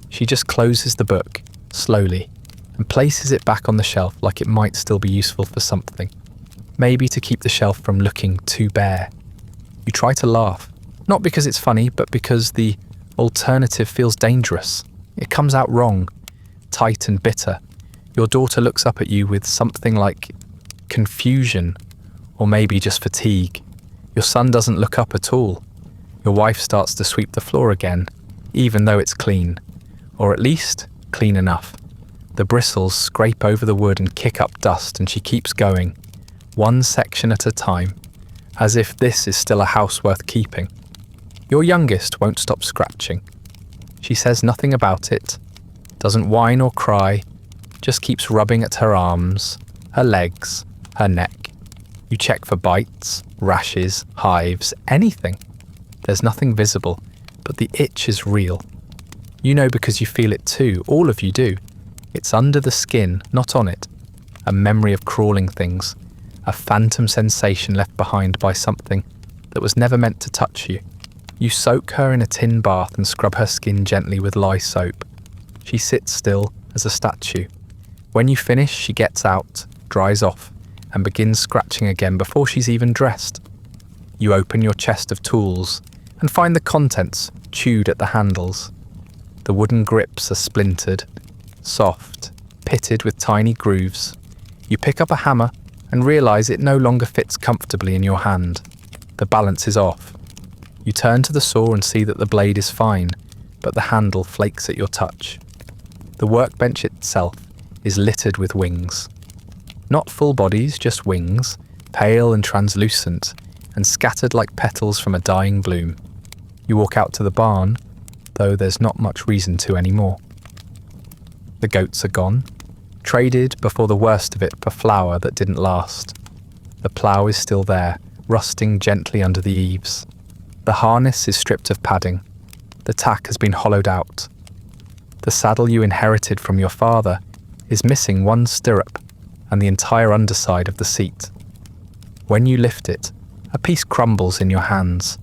She just closes the book, slowly, and places it back on the shelf like it might still be useful for something. Maybe to keep the shelf from looking too bare. You try to laugh, not because it's funny, but because the alternative feels dangerous. It comes out wrong, tight and bitter. Your daughter looks up at you with something like confusion, or maybe just fatigue. Your son doesn't look up at all. Your wife starts to sweep the floor again, even though it's clean, or at least clean enough. The bristles scrape over the wood and kick up dust, and she keeps going, one section at a time, as if this is still a house worth keeping. Your youngest won't stop scratching. She says nothing about it, doesn't whine or cry, just keeps rubbing at her arms, her legs, her neck. You check for bites, rashes, hives, anything. There's nothing visible, but the itch is real. You know because you feel it too, all of you do. It's under the skin, not on it. A memory of crawling things, a phantom sensation left behind by something that was never meant to touch you. You soak her in a tin bath and scrub her skin gently with lye soap. She sits still as a statue. When you finish, she gets out, dries off, and begins scratching again before she's even dressed. You open your chest of tools and find the contents chewed at the handles. The wooden grips are splintered, soft, pitted with tiny grooves. You pick up a hammer and realise it no longer fits comfortably in your hand. The balance is off. You turn to the saw and see that the blade is fine, but the handle flakes at your touch. The workbench itself is littered with wings. Not full bodies, just wings, pale and translucent, and scattered like petals from a dying bloom. You walk out to the barn, though there's not much reason to anymore. The goats are gone, traded before the worst of it for flour that didn't last. The plough is still there, rusting gently under the eaves. The harness is stripped of padding. The tack has been hollowed out. The saddle you inherited from your father is missing one stirrup and the entire underside of the seat. When you lift it, a piece crumbles in your hands.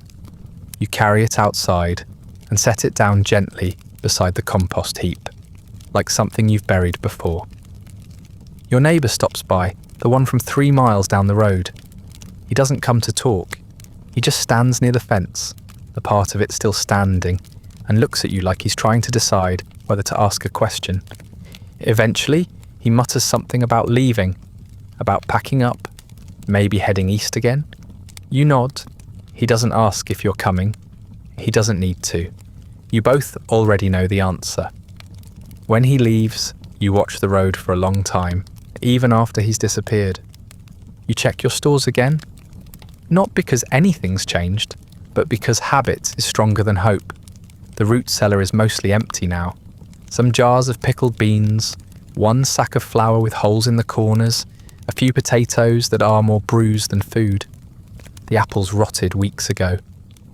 You carry it outside and set it down gently beside the compost heap, like something you've buried before. Your neighbour stops by, the one from 3 miles down the road. He doesn't come to talk. He just stands near the fence, the part of it still standing, and looks at you like he's trying to decide whether to ask a question. Eventually, he mutters something about leaving, about packing up, maybe heading east again. You nod. He doesn't ask if you're coming. He doesn't need to. You both already know the answer. When he leaves, you watch the road for a long time, even after he's disappeared. You check your stores again, not because anything's changed, but because habit is stronger than hope. The root cellar is mostly empty now. Some jars of pickled beans, one sack of flour with holes in the corners, a few potatoes that are more bruised than food. The apples rotted weeks ago.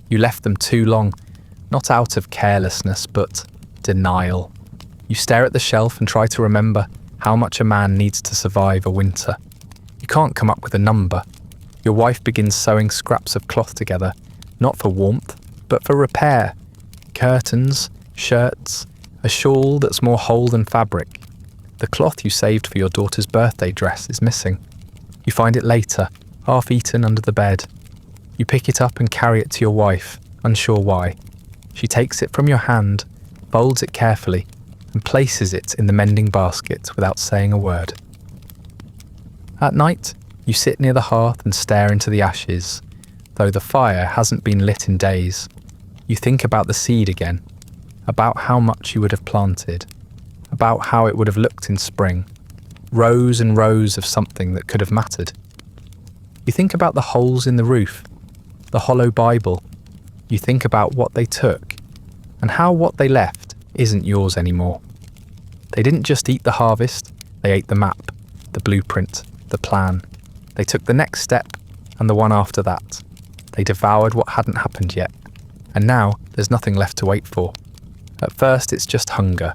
You left them too long, not out of carelessness, but denial. You stare at the shelf and try to remember how much a man needs to survive a winter. You can't come up with a number. Your wife begins sewing scraps of cloth together, not for warmth, but for repair. Curtains, shirts, a shawl that's more whole than fabric. The cloth you saved for your daughter's birthday dress is missing. You find it later, half eaten under the bed. You pick it up and carry it to your wife, unsure why. She takes it from your hand, folds it carefully, and places it in the mending basket without saying a word. At night, you sit near the hearth and stare into the ashes, though the fire hasn't been lit in days. You think about the seed again, about how much you would have planted, about how it would have looked in spring, rows and rows of something that could have mattered. You think about the holes in the roof, the hollow Bible. You think about what they took, and how what they left isn't yours anymore. They didn't just eat the harvest, they ate the map, the blueprint, the plan. They took the next step, and the one after that. They devoured what hadn't happened yet, and now there's nothing left to wait for. At first it's just hunger,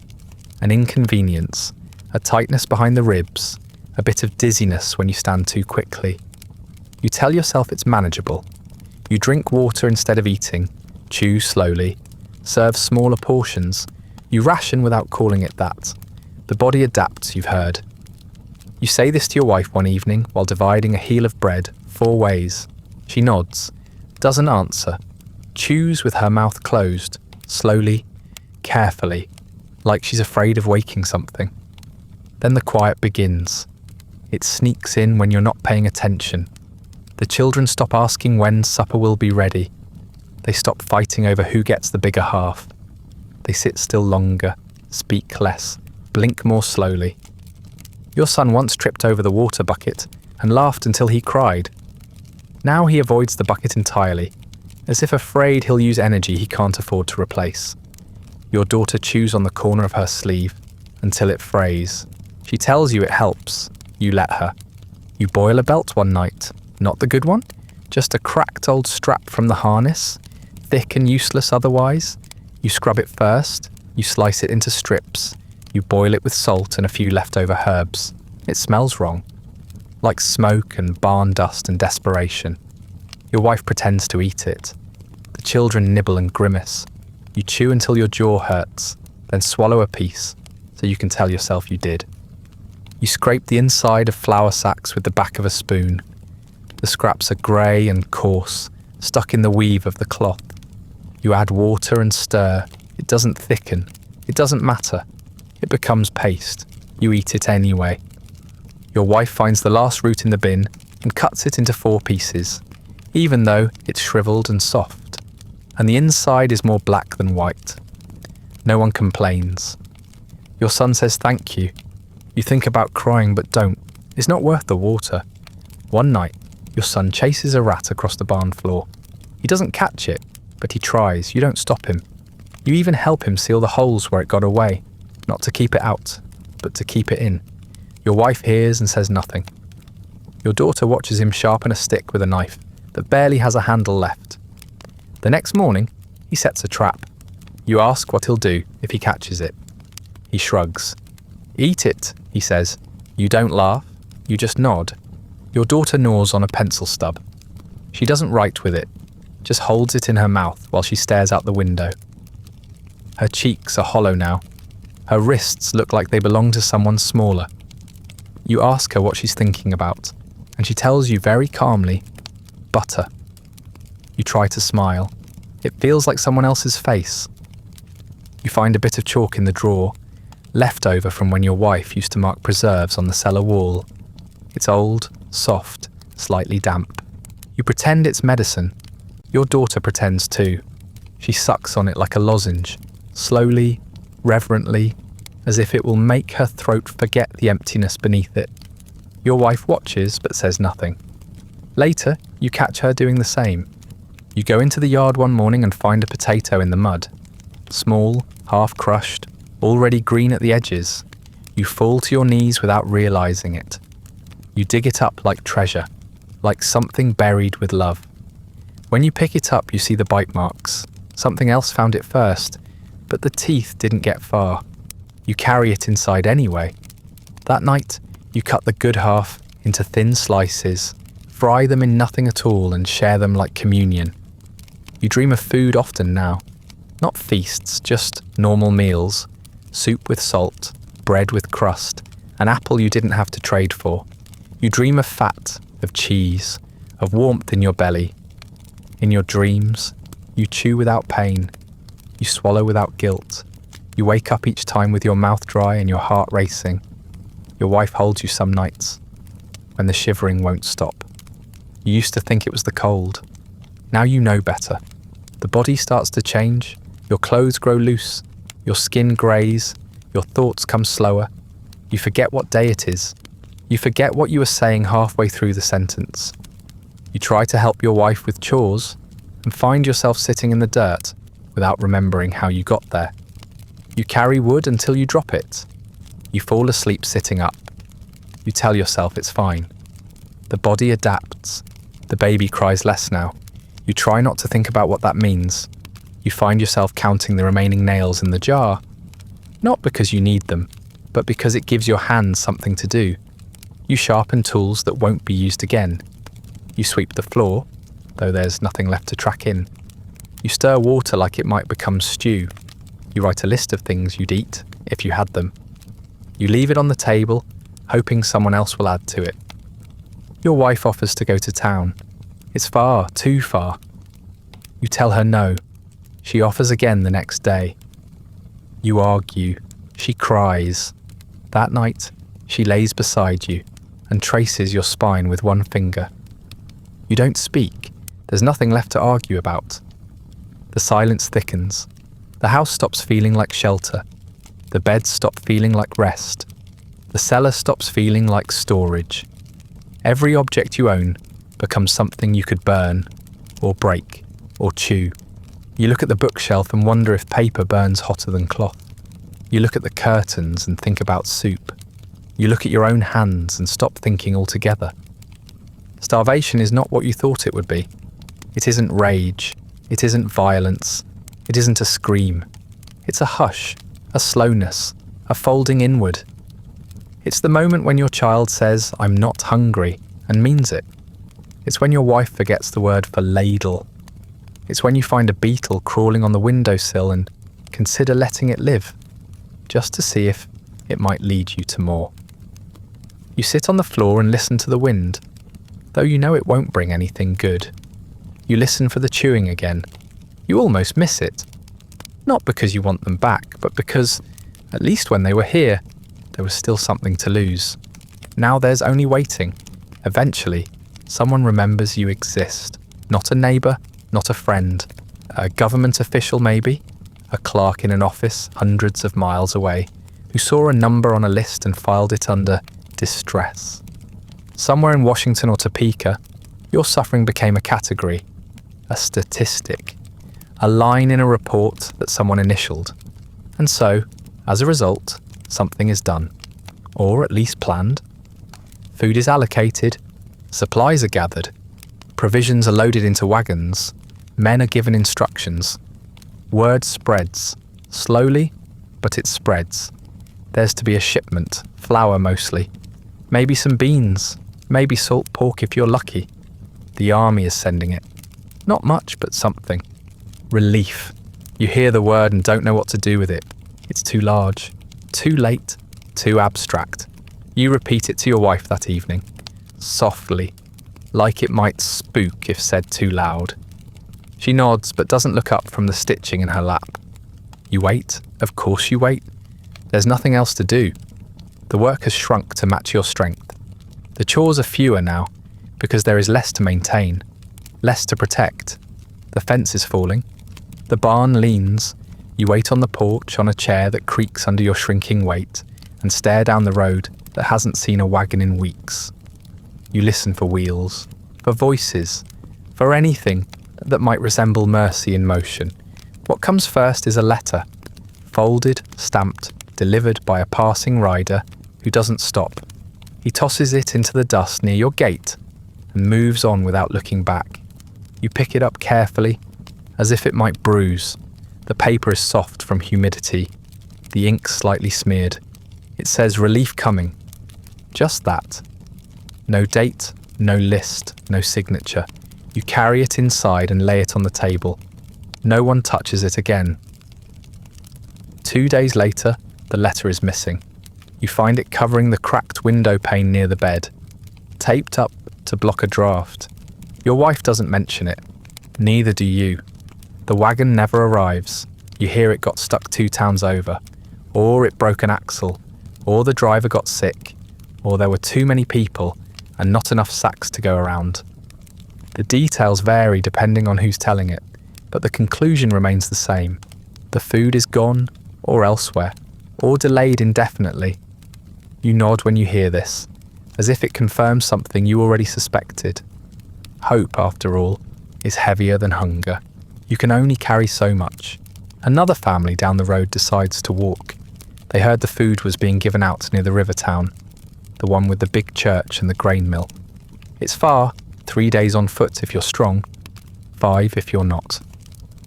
an inconvenience, a tightness behind the ribs, a bit of dizziness when you stand too quickly. You tell yourself it's manageable. You drink water instead of eating, chew slowly, serve smaller portions. You ration without calling it that. The body adapts, you've heard. You say this to your wife one evening while dividing a heel of bread 4 ways. She nods, doesn't answer, chews with her mouth closed, slowly, carefully, like she's afraid of waking something. Then the quiet begins. It sneaks in when you're not paying attention. The children stop asking when supper will be ready. They stop fighting over who gets the bigger half. They sit still longer, speak less, blink more slowly. Your son once tripped over the water bucket and laughed until he cried. Now he avoids the bucket entirely, as if afraid he'll use energy he can't afford to replace. Your daughter chews on the corner of her sleeve until it frays. She tells you it helps. You let her. You boil a belt one night. Not the good one, just a cracked old strap from the harness, thick and useless otherwise. You scrub it first, you slice it into strips, you boil it with salt and a few leftover herbs. It smells wrong, like smoke and barn dust and desperation. Your wife pretends to eat it. The children nibble and grimace. You chew until your jaw hurts, then swallow a piece, so you can tell yourself you did. You scrape the inside of flour sacks with the back of a spoon. The scraps are grey and coarse, stuck in the weave of the cloth. You add water and stir. It doesn't thicken. It doesn't matter. It becomes paste. You eat it anyway. Your wife finds the last root in the bin and cuts it into 4 pieces, even though it's shriveled and soft, and the inside is more black than white. No one complains. Your son says thank you. You think about crying but don't. It's not worth the water. One night, your son chases a rat across the barn floor. He doesn't catch it, but he tries. You don't stop him. You even help him seal the holes where it got away, not to keep it out, but to keep it in. Your wife hears and says nothing. Your daughter watches him sharpen a stick with a knife that barely has a handle left. The next morning, he sets a trap. You ask what he'll do if he catches it. He shrugs. "Eat it," he says. You don't laugh. You just nod. Your daughter gnaws on a pencil stub. She doesn't write with it, just holds it in her mouth while she stares out the window. Her cheeks are hollow now. Her wrists look like they belong to someone smaller. You ask her what she's thinking about, and she tells you very calmly, butter. You try to smile. It feels like someone else's face. You find a bit of chalk in the drawer, left over from when your wife used to mark preserves on the cellar wall. It's old, soft, slightly damp. You pretend it's medicine. Your daughter pretends too. She sucks on it like a lozenge, slowly, reverently, as if it will make her throat forget the emptiness beneath it. Your wife watches but says nothing. Later, you catch her doing the same. You go into the yard one morning and find a potato in the mud. Small, half-crushed, already green at the edges, you fall to your knees without realizing it. You dig it up like treasure, like something buried with love. When you pick it up, you see the bite marks. Something else found it first, but the teeth didn't get far. You carry it inside anyway. That night, you cut the good half into thin slices, fry them in nothing at all and share them like communion. You dream of food often now. Not feasts, just normal meals. Soup with salt, bread with crust, an apple you didn't have to trade for. You dream of fat, of cheese, of warmth in your belly. In your dreams, you chew without pain. You swallow without guilt. You wake up each time with your mouth dry and your heart racing. Your wife holds you some nights, when the shivering won't stop. You used to think it was the cold. Now you know better. The body starts to change, your clothes grow loose, your skin greys, your thoughts come slower. You forget what day it is. You forget what you were saying halfway through the sentence. You try to help your wife with chores and find yourself sitting in the dirt without remembering how you got there. You carry wood until you drop it. You fall asleep sitting up. You tell yourself it's fine. The body adapts. The baby cries less now. You try not to think about what that means. You find yourself counting the remaining nails in the jar, not because you need them, but because it gives your hands something to do. You sharpen tools that won't be used again. You sweep the floor, though there's nothing left to track in. You stir water like it might become stew. You write a list of things you'd eat, if you had them. You leave it on the table, hoping someone else will add to it. Your wife offers to go to town. It's far, too far. You tell her no. She offers again the next day. You argue. She cries. That night, she lays beside you and traces your spine with one finger. You don't speak. There's nothing left to argue about. The silence thickens. The house stops feeling like shelter. The beds stop feeling like rest. The cellar stops feeling like storage. Every object you own becomes something you could burn, or break, or chew. You look at the bookshelf and wonder if paper burns hotter than cloth. You look at the curtains and think about soup. You look at your own hands and stop thinking altogether. Starvation is not what you thought it would be. It isn't rage. It isn't violence. It isn't a scream. It's a hush, a slowness, a folding inward. It's the moment when your child says, "I'm not hungry," and means it. It's when your wife forgets the word for ladle. It's when you find a beetle crawling on the windowsill and consider letting it live, just to see if it might lead you to more. You sit on the floor and listen to the wind, though you know it won't bring anything good. You listen for the chewing again. You almost miss it. Not because you want them back, but because, at least when they were here, there was still something to lose. Now there's only waiting. Eventually, someone remembers you exist. Not a neighbour, not a friend. A government official maybe, a clerk in an office hundreds of miles away, who saw a number on a list and filed it under distress. Somewhere in Washington or Topeka, your suffering became a category, a statistic, a line in a report that someone initialed. And so, as a result, something is done, or at least planned. Food is allocated, supplies are gathered, provisions are loaded into wagons, men are given instructions. Word spreads, slowly, but it spreads. There's to be a shipment, flour mostly, maybe some beans, maybe salt pork if you're lucky. The army is sending it. Not much, but something. Relief. You hear the word and don't know what to do with it. It's too large, too late, too abstract. You repeat it to your wife that evening, softly, like it might spook if said too loud. She nods but doesn't look up from the stitching in her lap. You wait, of course you wait. There's nothing else to do. The work has shrunk to match your strength. The chores are fewer now, because there is less to maintain, less to protect. The fence is falling. The barn leans. You wait on the porch on a chair that creaks under your shrinking weight and stare down the road that hasn't seen a wagon in weeks. You listen for wheels, for voices, for anything that might resemble mercy in motion. What comes first is a letter, folded, stamped, delivered by a passing rider who doesn't stop. He tosses it into the dust near your gate and moves on without looking back. You pick it up carefully, as if it might bruise. The paper is soft from humidity, the ink slightly smeared. It says relief coming. Just that. No date, no list, no signature. You carry it inside and lay it on the table. No one touches it again. 2 days later, the letter is missing. You find it covering the cracked window pane near the bed, taped up to block a draft. Your wife doesn't mention it. Neither do you. The wagon never arrives. You hear it got stuck 2 towns over, or it broke an axle, or the driver got sick, or there were too many people and not enough sacks to go around. The details vary depending on who's telling it, but the conclusion remains the same. The food is gone, or elsewhere, or delayed indefinitely. You nod when you hear this, as if it confirms something you already suspected. Hope, after all, is heavier than hunger. You can only carry so much. Another family down the road decides to walk. They heard the food was being given out near the river town, the one with the big church and the grain mill. It's far, 3 days on foot if you're strong, 5 if you're not.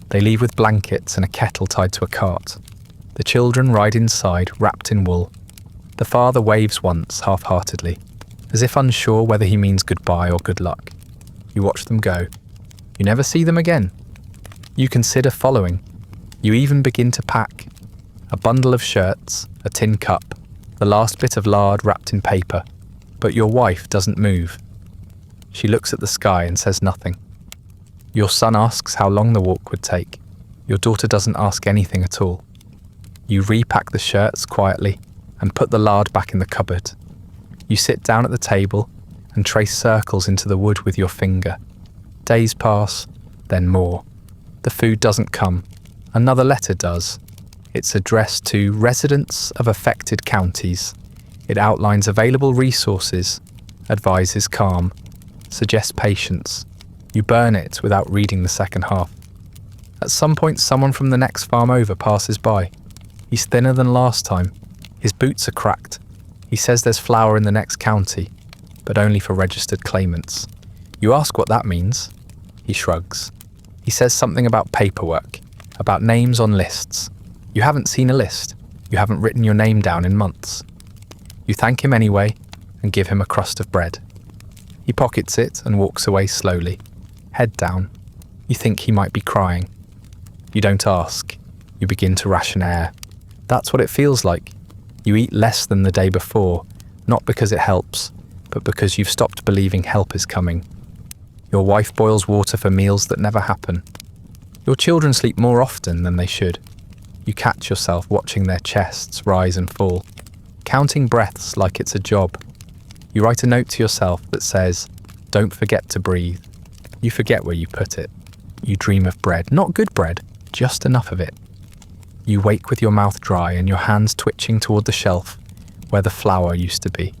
They leave with blankets and a kettle tied to a cart. The children ride inside, wrapped in wool. The father waves once, half-heartedly, as if unsure whether he means goodbye or good luck. You watch them go. You never see them again. You consider following. You even begin to pack. A bundle of shirts, a tin cup, the last bit of lard wrapped in paper. But your wife doesn't move. She looks at the sky and says nothing. Your son asks how long the walk would take. Your daughter doesn't ask anything at all. You repack the shirts quietly and put the lard back in the cupboard. You sit down at the table and trace circles into the wood with your finger. Days pass, then more. The food doesn't come. Another letter does. It's addressed to residents of affected counties. It outlines available resources, advises calm, suggests patience. You burn it without reading the second half. At some point, someone from the next farm over passes by. He's thinner than last time. His boots are cracked. He says there's flour in the next county, but only for registered claimants. You ask what that means. He shrugs. He says something about paperwork, about names on lists. You haven't seen a list. You haven't written your name down in months. You thank him anyway and give him a crust of bread. He pockets it and walks away slowly, head down. You think he might be crying. You don't ask. You begin to ration air. That's what it feels like. You eat less than the day before, not because it helps, but because you've stopped believing help is coming. Your wife boils water for meals that never happen. Your children sleep more often than they should. You catch yourself watching their chests rise and fall, counting breaths like it's a job. You write a note to yourself that says, "Don't forget to breathe." You forget where you put it. You dream of bread, not good bread, just enough of it. You wake with your mouth dry and your hands twitching toward the shelf where the flour used to be.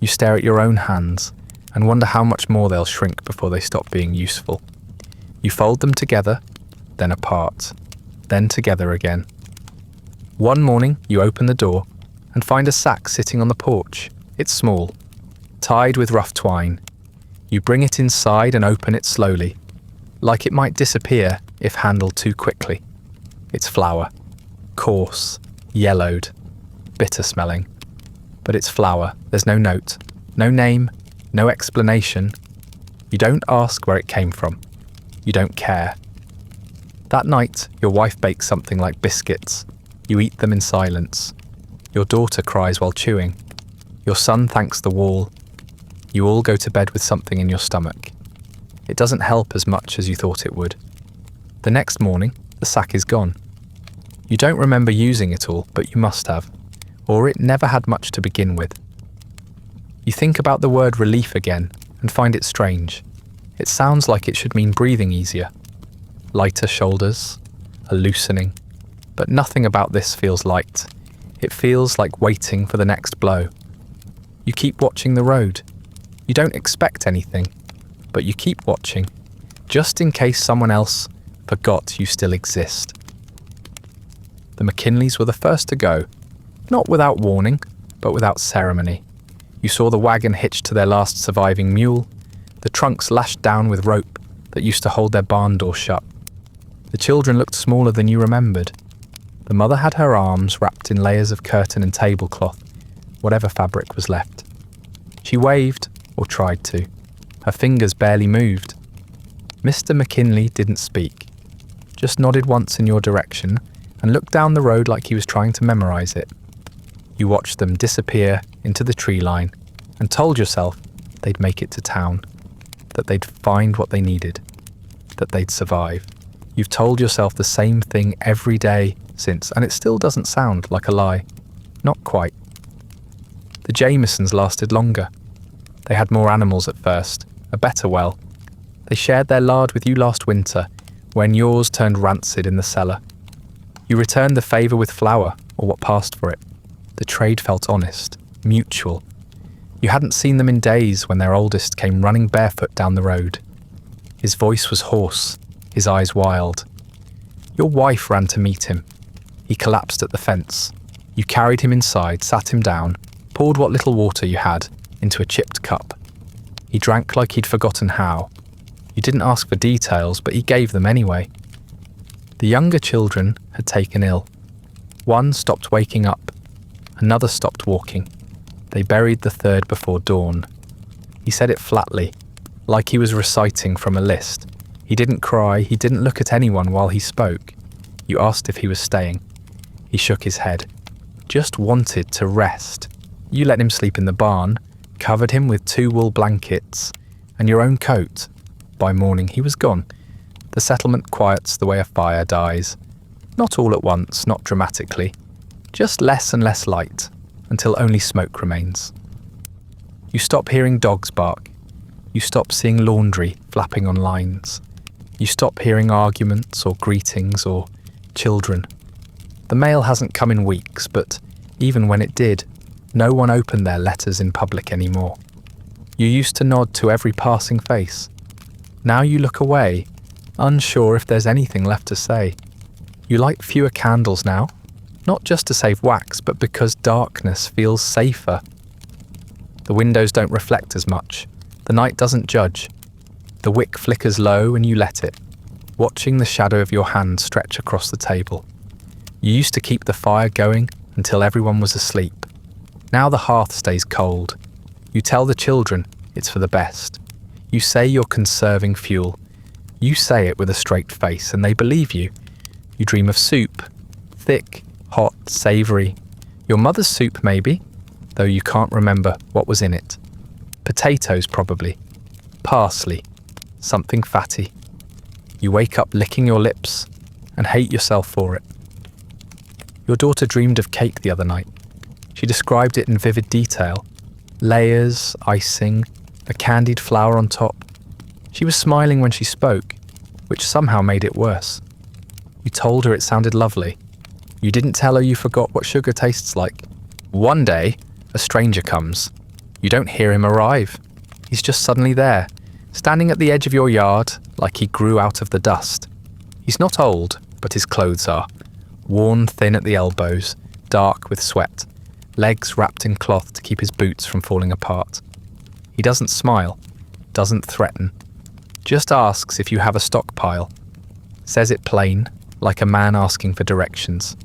You stare at your own hands and wonder how much more they'll shrink before they stop being useful. You fold them together, then apart, then together again. One morning, you open the door and find a sack sitting on the porch. It's small, tied with rough twine. You bring it inside and open it slowly, like it might disappear if handled too quickly. It's flour, coarse, yellowed, bitter smelling. But it's flour. There's no note, no name, no explanation. You don't ask where it came from. You don't care. That night, your wife bakes something like biscuits. You eat them in silence. Your daughter cries while chewing. Your son thanks the wall. You all go to bed with something in your stomach. It doesn't help as much as you thought it would. The next morning, the sack is gone. You don't remember using it all, but you must have, or it never had much to begin with. You think about the word relief again and find it strange. It sounds like it should mean breathing easier. Lighter shoulders, a loosening. But nothing about this feels light. It feels like waiting for the next blow. You keep watching the road. You don't expect anything, but you keep watching, just in case someone else forgot you still exist. The McKinleys were the first to go, not without warning, but without ceremony. You saw the wagon hitched to their last surviving mule, the trunks lashed down with rope that used to hold their barn door shut. The children looked smaller than you remembered. The mother had her arms wrapped in layers of curtain and tablecloth, whatever fabric was left. She waved, or tried to. Her fingers barely moved. Mr. McKinley didn't speak, just nodded once in your direction and looked down the road like he was trying to memorize it. You watched them disappear into the tree line and told yourself they'd make it to town, that they'd find what they needed, that they'd survive. You've told yourself the same thing every day since, and it still doesn't sound like a lie. Not quite. The Jamesons lasted longer. They had more animals at first, a better well. They shared their lard with you last winter, when yours turned rancid in the cellar. You returned the favour with flour, or what passed for it. The trade felt honest, mutual. You hadn't seen them in days when their oldest came running barefoot down the road. His voice was hoarse, his eyes wild. Your wife ran to meet him. He collapsed at the fence. You carried him inside, sat him down, poured what little water you had into a chipped cup. He drank like he'd forgotten how. You didn't ask for details, but he gave them anyway. The younger children had taken ill. One stopped waking up. Another stopped walking. They buried the third before dawn. He said it flatly, like he was reciting from a list. He didn't cry, he didn't look at anyone while he spoke. You asked if he was staying. He shook his head. Just wanted to rest. You let him sleep in the barn, covered him with 2 wool blankets and your own coat. By morning he was gone. The settlement quiets the way a fire dies. Not all at once, not dramatically. Just less and less light, until only smoke remains. You stop hearing dogs bark. You stop seeing laundry flapping on lines. You stop hearing arguments or greetings or children. The mail hasn't come in weeks, but even when it did, no one opened their letters in public anymore. You used to nod to every passing face. Now you look away, unsure if there's anything left to say. You light fewer candles now, not just to save wax, but because darkness feels safer. The windows don't reflect as much. The night doesn't judge. The wick flickers low and you let it, watching the shadow of your hand stretch across the table. You used to keep the fire going until everyone was asleep. Now the hearth stays cold. You tell the children it's for the best. You say you're conserving fuel. You say it with a straight face and they believe you. You dream of soup, thick, hot, savoury. Your mother's soup maybe, though you can't remember what was in it. Potatoes probably. Parsley. Something fatty. You wake up licking your lips and hate yourself for it. Your daughter dreamed of cake the other night. She described it in vivid detail. Layers, icing, a candied flower on top. She was smiling when she spoke, which somehow made it worse. You told her it sounded lovely. You didn't tell her you forgot what sugar tastes like. One day, a stranger comes. You don't hear him arrive. He's just suddenly there, standing at the edge of your yard like he grew out of the dust. He's not old, but his clothes are. Worn thin at the elbows, dark with sweat, legs wrapped in cloth to keep his boots from falling apart. He doesn't smile, doesn't threaten, just asks if you have a stockpile. Says it plain, like a man asking for directions.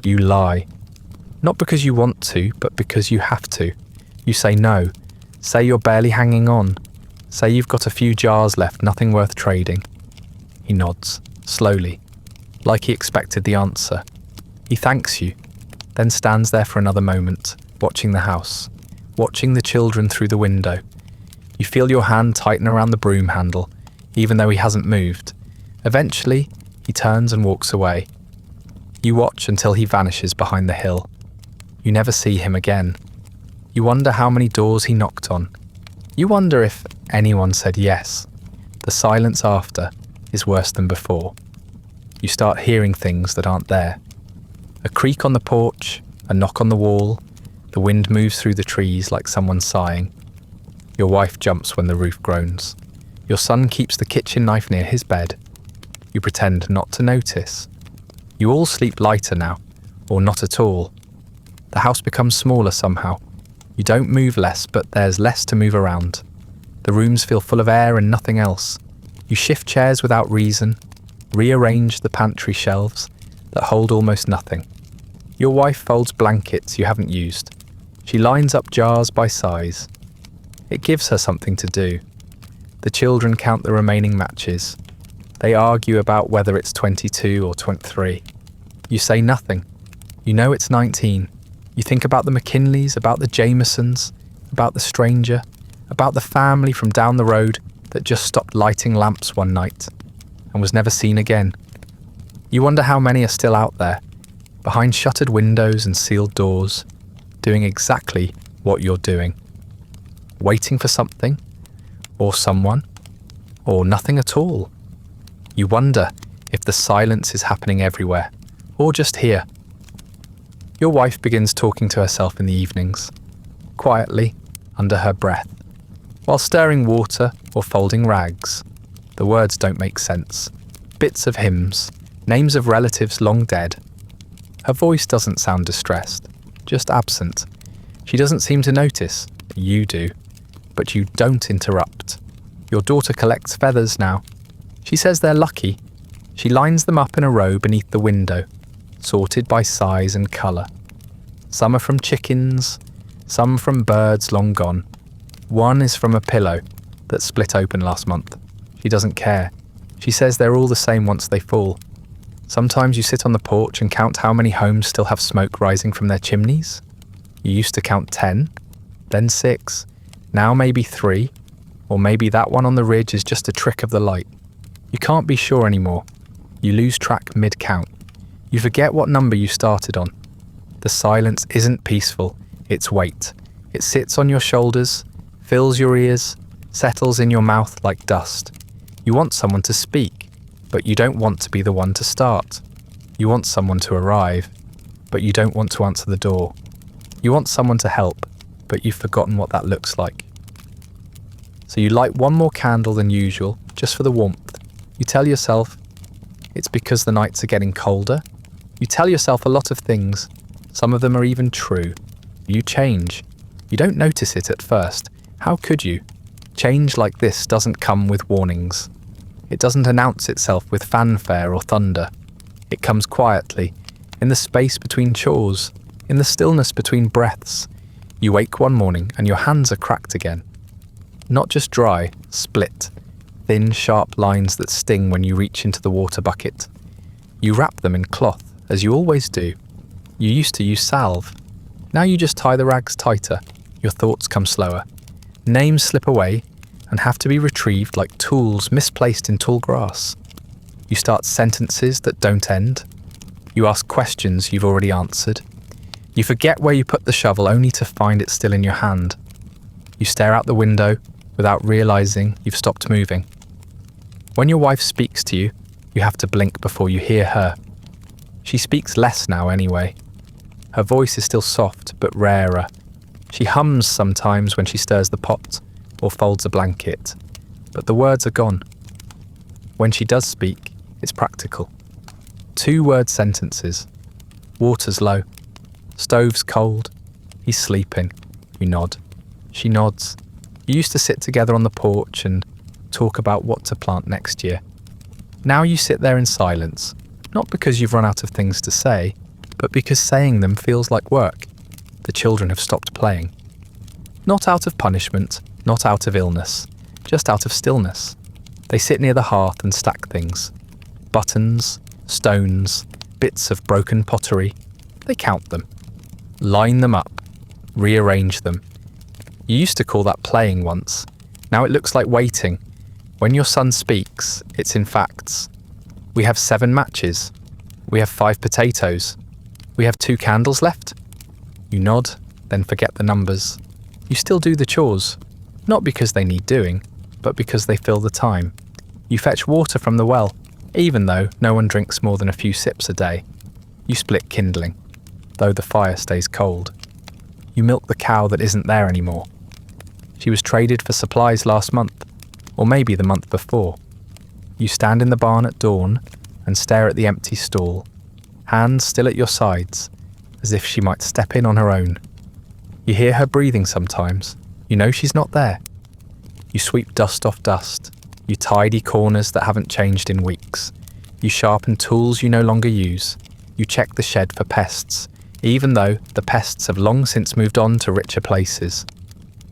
You lie. Not because you want to, but because you have to. You say no. Say you're barely hanging on. Say you've got a few jars left, nothing worth trading. He nods, slowly, like he expected the answer. He thanks you, then stands there for another moment, watching the house, watching the children through the window. You feel your hand tighten around the broom handle, even though he hasn't moved. Eventually, he turns and walks away. You watch until he vanishes behind the hill. You never see him again. You wonder how many doors he knocked on. You wonder if anyone said yes. The silence after is worse than before. You start hearing things that aren't there. A creak on the porch, a knock on the wall. The wind moves through the trees like someone sighing. Your wife jumps when the roof groans. Your son keeps the kitchen knife near his bed. You pretend not to notice. You all sleep lighter now, or not at all. The house becomes smaller somehow. You don't move less, but there's less to move around. The rooms feel full of air and nothing else. You shift chairs without reason, rearrange the pantry shelves that hold almost nothing. Your wife folds blankets you haven't used. She lines up jars by size. It gives her something to do. The children count the remaining matches. They argue about whether it's 22 or 23. You say nothing. You know it's 19. You think about the McKinleys, about the Jamesons, about the stranger, about the family from down the road that just stopped lighting lamps one night and was never seen again. You wonder how many are still out there, behind shuttered windows and sealed doors, doing exactly what you're doing. Waiting for something, or someone, or nothing at all. You wonder if the silence is happening everywhere, or just here. Your wife begins talking to herself in the evenings, quietly, under her breath, while stirring water or folding rags. The words don't make sense. Bits of hymns, names of relatives long dead. Her voice doesn't sound distressed, just absent. She doesn't seem to notice. You do. But you don't interrupt. Your daughter collects feathers now. She says they're lucky. She lines them up in a row beneath the window, sorted by size and colour. Some are from chickens, some from birds long gone. One is from a pillow that split open last month. She doesn't care. She says they're all the same once they fall. Sometimes you sit on the porch and count how many homes still have smoke rising from their chimneys. You used to count 10, then 6, now maybe 3, or maybe that one on the ridge is just a trick of the light. You can't be sure anymore. You lose track mid-count. You forget what number you started on. The silence isn't peaceful, it's weight. It sits on your shoulders, fills your ears, settles in your mouth like dust. You want someone to speak, but you don't want to be the one to start. You want someone to arrive, but you don't want to answer the door. You want someone to help, but you've forgotten what that looks like. So you light one more candle than usual, just for the warmth. You tell yourself, it's because the nights are getting colder. You tell yourself a lot of things. Some of them are even true. You change. You don't notice it at first. How could you? Change like this doesn't come with warnings. It doesn't announce itself with fanfare or thunder. It comes quietly, in the space between chores, in the stillness between breaths. You wake one morning and your hands are cracked again. Not just dry, split. Thin, sharp lines that sting when you reach into the water bucket. You wrap them in cloth, as you always do. You used to use salve. Now you just tie the rags tighter. Your thoughts come slower. Names slip away and have to be retrieved like tools misplaced in tall grass. You start sentences that don't end. You ask questions you've already answered. You forget where you put the shovel only to find it still in your hand. You stare out the window without realizing you've stopped moving. When your wife speaks to you, you have to blink before you hear her. She speaks less now anyway. Her voice is still soft but rarer. She hums sometimes when she stirs the pot or folds a blanket, but the words are gone. When she does speak, it's practical. 2-word sentences. Water's low. Stove's cold. He's sleeping. You nod. She nods. You used to sit together on the porch and talk about what to plant next year. Now you sit there in silence, not because you've run out of things to say, but because saying them feels like work. The children have stopped playing. Not out of punishment, not out of illness, just out of stillness. They sit near the hearth and stack things. Buttons, stones, bits of broken pottery. They count them. Line them up. Rearrange them. You used to call that playing once. Now it looks like waiting. When your son speaks, it's in facts. We have 7 matches. We have 5 potatoes. We have 2 candles left. You nod, then forget the numbers. You still do the chores, not because they need doing, but because they fill the time. You fetch water from the well, even though no one drinks more than a few sips a day. You split kindling, though the fire stays cold. You milk the cow that isn't there anymore. She was traded for supplies last month, or maybe the month before. You stand in the barn at dawn and stare at the empty stall. hands still at your sides, as if she might step in on her own. You hear her breathing sometimes. You know she's not there. You sweep dust off dust. You tidy corners that haven't changed in weeks. You sharpen tools you no longer use. You check the shed for pests, even though the pests have long since moved on to richer places.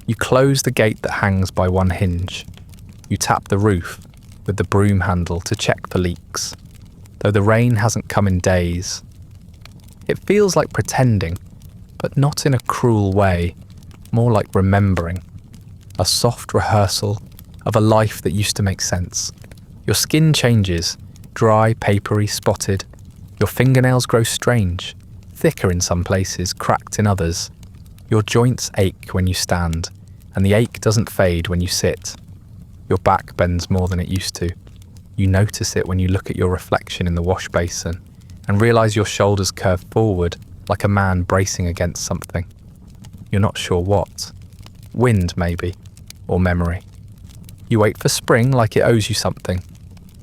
You close the gate that hangs by one hinge. You tap the roof with the broom handle to check for leaks, though the rain hasn't come in days. It feels like pretending, but not in a cruel way, more like remembering. A soft rehearsal of a life that used to make sense. Your skin changes, dry, papery, spotted. Your fingernails grow strange, thicker in some places, cracked in others. Your joints ache when you stand, and the ache doesn't fade when you sit. Your back bends more than it used to. You notice it when you look at your reflection in the wash basin and realise your shoulders curve forward like a man bracing against something. You're not sure what. Wind, maybe, or memory. You wait for spring like it owes you something,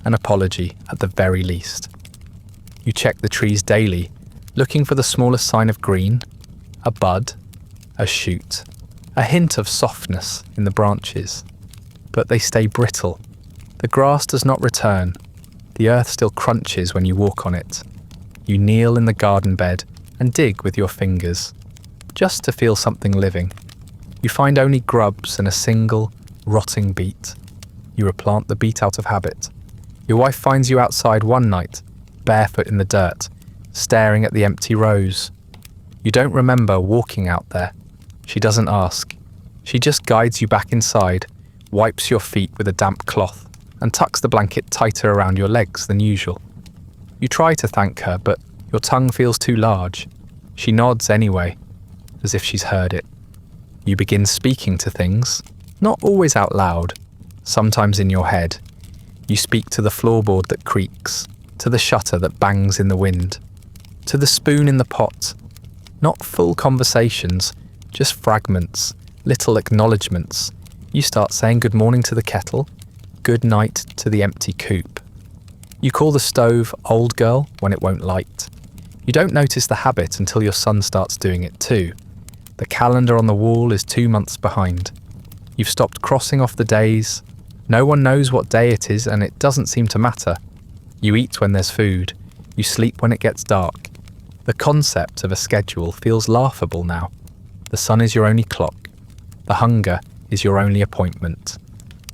an apology at the very least. You check the trees daily, looking for the smallest sign of green, a bud, a shoot, a hint of softness in the branches. But they stay brittle. The grass does not return. The earth still crunches when you walk on it. You kneel in the garden bed and dig with your fingers, just to feel something living. You find only grubs and a single, rotting beet. You replant the beet out of habit. Your wife finds you outside one night, barefoot in the dirt, staring at the empty rows. You don't remember walking out there. She doesn't ask. She just guides you back inside, wipes your feet with a damp cloth, and tucks the blanket tighter around your legs than usual. You try to thank her, but your tongue feels too large. She nods anyway, as if she's heard it. You begin speaking to things, not always out loud, sometimes in your head. You speak to the floorboard that creaks, to the shutter that bangs in the wind, to the spoon in the pot. Not full conversations, just fragments, little acknowledgements. You start saying good morning to the kettle, good night to the empty coop. You call the stove old girl when it won't light. You don't notice the habit until your son starts doing it too. The calendar on the wall is 2 months behind. You've stopped crossing off the days. No one knows what day it is, and it doesn't seem to matter. You eat when there's food. You sleep when it gets dark. The concept of a schedule feels laughable now. The sun is your only clock. The hunger is your only appointment.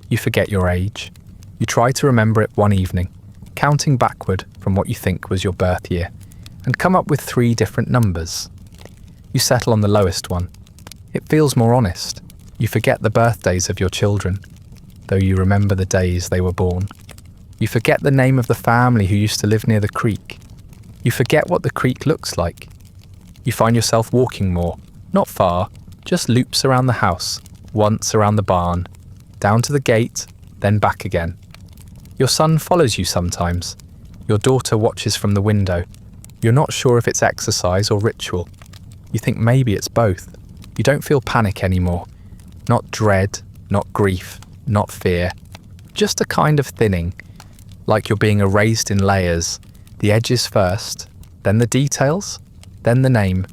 You forget your age. You try to remember it one evening, counting backward from what you think was your birth year, and come up with 3 different numbers. You settle on the lowest one. It feels more honest. You forget the birthdays of your children, though you remember the days they were born. You forget the name of the family who used to live near the creek. You forget what the creek looks like. You find yourself walking more, not far, just loops around the house, once around the barn, down to the gate, then back again. Your son follows you sometimes. Your daughter watches from the window. You're not sure if it's exercise or ritual. You think maybe it's both. You don't feel panic anymore. Not dread, not grief, not fear. Just a kind of thinning, like you're being erased in layers. The edges first, then the details, then the name.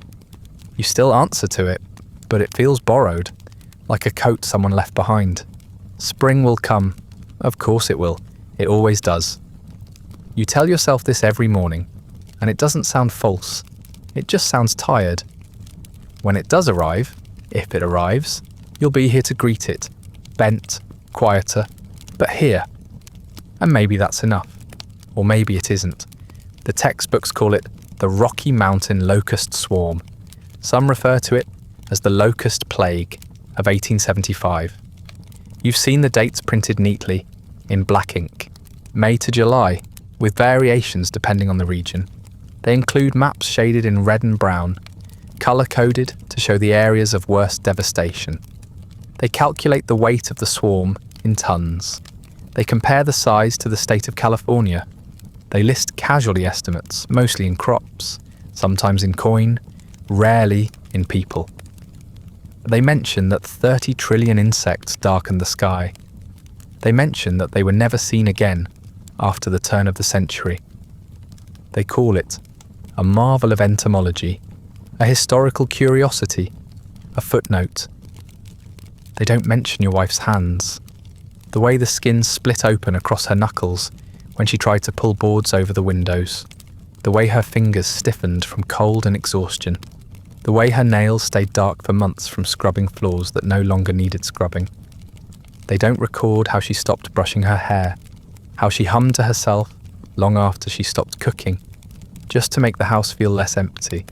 You still answer to it, but it feels borrowed, like a coat someone left behind. Spring will come. Of course it will. It always does. You tell yourself this every morning, and it doesn't sound false. It just sounds tired. When it does arrive, if it arrives, you'll be here to greet it, bent, quieter, but here. And maybe that's enough. Or maybe it isn't. The textbooks call it the Rocky Mountain Locust Swarm. Some refer to it as the Locust Plague of 1875. You've seen the dates printed neatly, in black ink, May to July, with variations depending on the region. They include maps shaded in red and brown, colour-coded to show the areas of worst devastation. They calculate the weight of the swarm in tons. They compare the size to the state of California. They list casualty estimates, mostly in crops, sometimes in coin, rarely in people. They mention that 30 trillion insects darkened the sky. They mention that they were never seen again after the turn of the century. They call it a marvel of entomology, a historical curiosity, a footnote. They don't mention your wife's hands, the way the skin split open across her knuckles when she tried to pull boards over the windows, the way her fingers stiffened from cold and exhaustion, the way her nails stayed dark for months from scrubbing floors that no longer needed scrubbing. They don't record how she stopped brushing her hair, how she hummed to herself long after she stopped cooking, just to make the house feel less empty.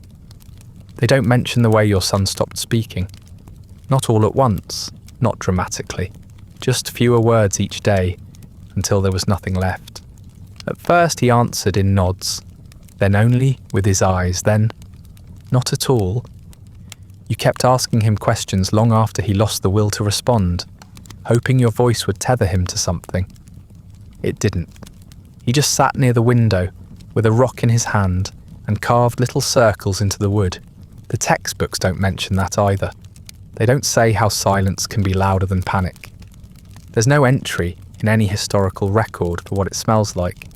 They don't mention the way your son stopped speaking. Not all at once, not dramatically, just fewer words each day until there was nothing left. At first he answered in nods, then only with his eyes, then not at all. You kept asking him questions long after he lost the will to respond, hoping your voice would tether him to something. It didn't. He just sat near the window with a rock in his hand and carved little circles into the wood. The textbooks don't mention that either. They don't say how silence can be louder than panic. There's no entry in any historical record for what it smells like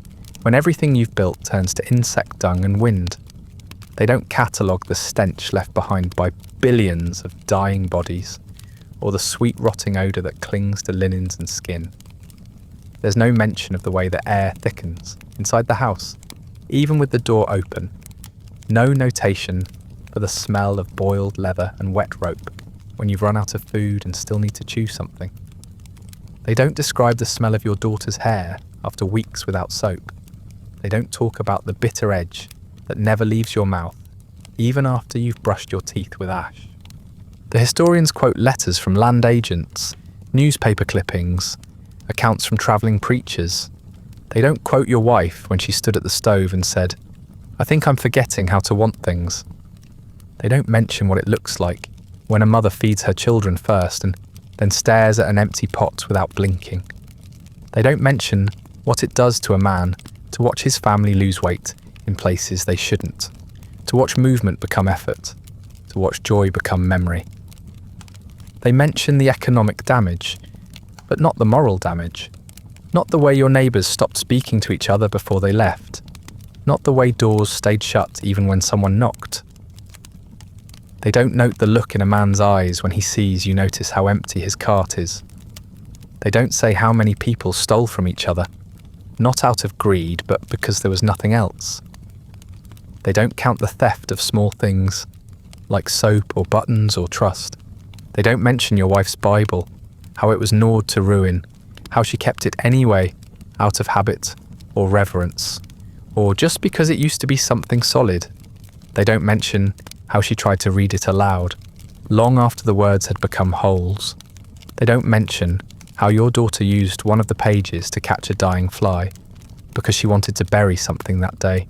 when everything you've built turns to insect dung and wind. They don't catalogue the stench left behind by billions of dying bodies, or the sweet rotting odour that clings to linens and skin. There's no mention of the way the air thickens inside the house, even with the door open. No notation for the smell of boiled leather and wet rope when you've run out of food and still need to chew something. They don't describe the smell of your daughter's hair after weeks without soap. They don't talk about the bitter edge that never leaves your mouth, even after you've brushed your teeth with ash. The historians quote letters from land agents, newspaper clippings, accounts from travelling preachers. They don't quote your wife when she stood at the stove and said, "I think I'm forgetting how to want things." They don't mention what it looks like when a mother feeds her children first and then stares at an empty pot without blinking. They don't mention what it does to a man to watch his family lose weight in places they shouldn't, to watch movement become effort, to watch joy become memory. They mention the economic damage, but not the moral damage. Not the way your neighbours stopped speaking to each other before they left. Not the way doors stayed shut even when someone knocked. They don't note the look in a man's eyes when he sees you notice how empty his cart is. They don't say how many people stole from each other, not out of greed, but because there was nothing else. They don't count the theft of small things, like soap or buttons or trust. They don't mention your wife's Bible, how it was gnawed to ruin, how she kept it anyway, out of habit or reverence, or just because it used to be something solid. They don't mention how she tried to read it aloud, long after the words had become holes. They don't mention how your daughter used one of the pages to catch a dying fly, because she wanted to bury something that day.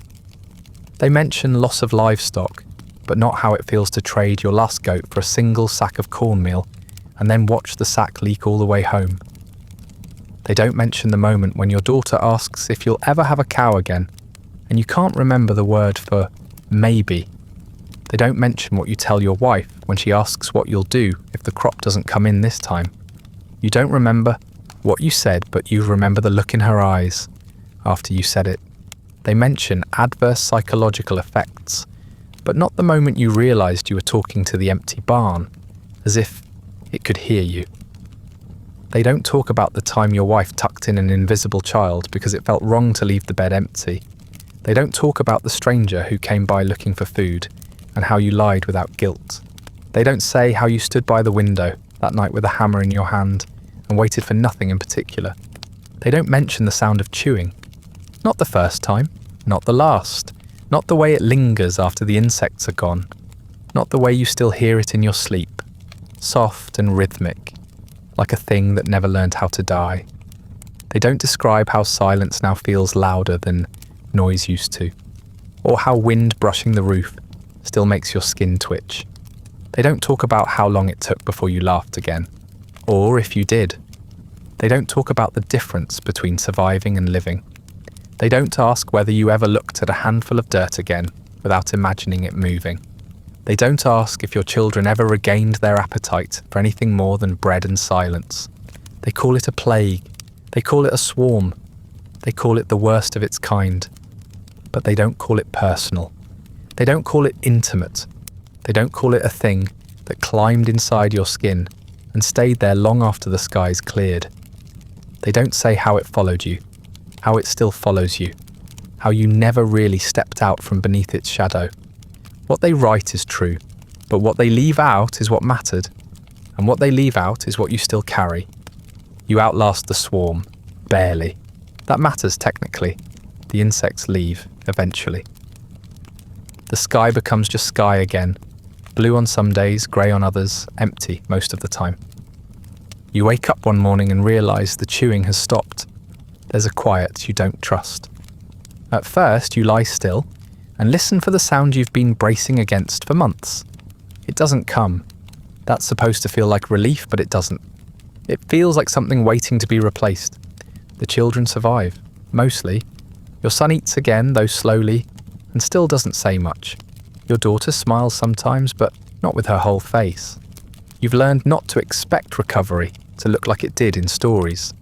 They mention loss of livestock, but not how it feels to trade your last goat for a single sack of cornmeal and then watch the sack leak all the way home. They don't mention the moment when your daughter asks if you'll ever have a cow again, and you can't remember the word for maybe. They don't mention what you tell your wife when she asks what you'll do if the crop doesn't come in this time. You don't remember what you said, but you remember the look in her eyes after you said it. They mention adverse psychological effects, but not the moment you realised you were talking to the empty barn, as if it could hear you. They don't talk about the time your wife tucked in an invisible child because it felt wrong to leave the bed empty. They don't talk about the stranger who came by looking for food and how you lied without guilt. They don't say how you stood by the window that night with a hammer in your hand and waited for nothing in particular. They don't mention the sound of chewing. Not the first time, not the last, not the way it lingers after the insects are gone, not the way you still hear it in your sleep, soft and rhythmic, like a thing that never learned how to die. They don't describe how silence now feels louder than noise used to, or how wind brushing the roof still makes your skin twitch. They don't talk about how long it took before you laughed again, or if you did. They don't talk about the difference between surviving and living. They don't ask whether you ever looked at a handful of dirt again without imagining it moving. They don't ask if your children ever regained their appetite for anything more than bread and silence. They call it a plague. They call it a swarm. They call it the worst of its kind. But they don't call it personal. They don't call it intimate. They don't call it a thing that climbed inside your skin and stayed there long after the skies cleared. They don't say how it followed you, how it still follows you, how you never really stepped out from beneath its shadow. What they write is true, but what they leave out is what mattered, and what they leave out is what you still carry. You outlast the swarm, barely. That matters technically. The insects leave, eventually. The sky becomes just sky again, blue on some days, grey on others, empty most of the time. You wake up one morning and realise the chewing has stopped. There's a quiet you don't trust. At first, you lie still and listen for the sound you've been bracing against for months. It doesn't come. That's supposed to feel like relief, but it doesn't. It feels like something waiting to be replaced. The children survive, mostly. Your son eats again, though slowly, and still doesn't say much. Your daughter smiles sometimes, but not with her whole face. You've learned not to expect recovery to look like it did in stories.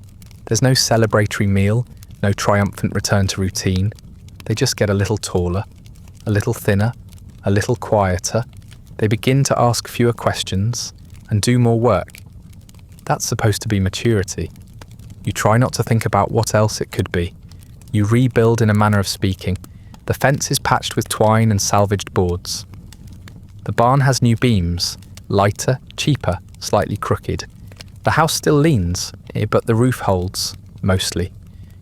There's no celebratory meal, no triumphant return to routine. They just get a little taller, a little thinner, a little quieter. They begin to ask fewer questions and do more work. That's supposed to be maturity. You try not to think about what else it could be. You rebuild in a manner of speaking. The fence is patched with twine and salvaged boards. The barn has new beams, lighter, cheaper, slightly crooked. The house still leans, but the roof holds, mostly.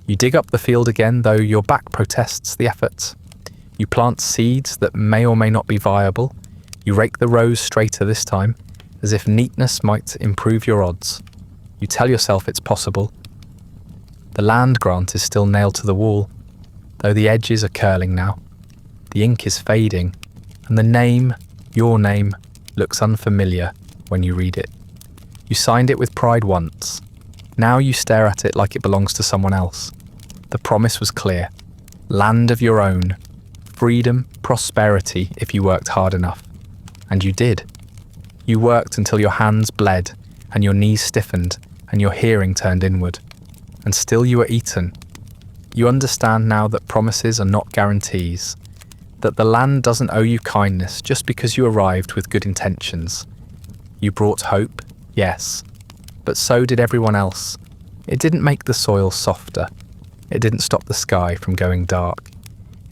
You dig up the field again, though your back protests the effort. You plant seeds that may or may not be viable. You rake the rows straighter this time, as if neatness might improve your odds. You tell yourself it's possible. The land grant is still nailed to the wall, though the edges are curling now. The ink is fading, and the name, your name, looks unfamiliar when you read it. You signed it with pride once. Now you stare at it like it belongs to someone else. The promise was clear. Land of your own. Freedom, prosperity if you worked hard enough. And you did. You worked until your hands bled, and your knees stiffened, and your hearing turned inward. And still you were eaten. You understand now that promises are not guarantees, that the land doesn't owe you kindness just because you arrived with good intentions. You brought hope, yes, but so did everyone else. It didn't make the soil softer. It didn't stop the sky from going dark.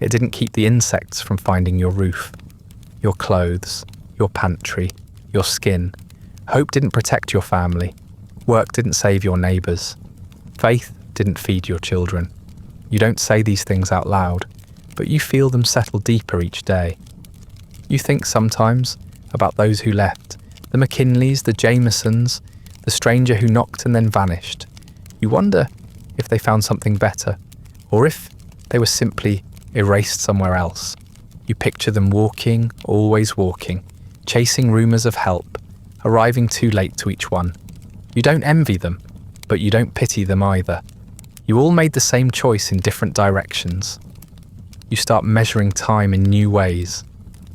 It didn't keep the insects from finding your roof, your clothes, your pantry, your skin. Hope didn't protect your family. Work didn't save your neighbours. Faith didn't feed your children. You don't say these things out loud, but you feel them settle deeper each day. You think sometimes about those who left, the McKinleys, the Jamesons, the stranger who knocked and then vanished. You wonder if they found something better, or if they were simply erased somewhere else. You picture them walking, always walking, chasing rumours of help, arriving too late to each one. You don't envy them, but you don't pity them either. You all made the same choice in different directions. You start measuring time in new ways,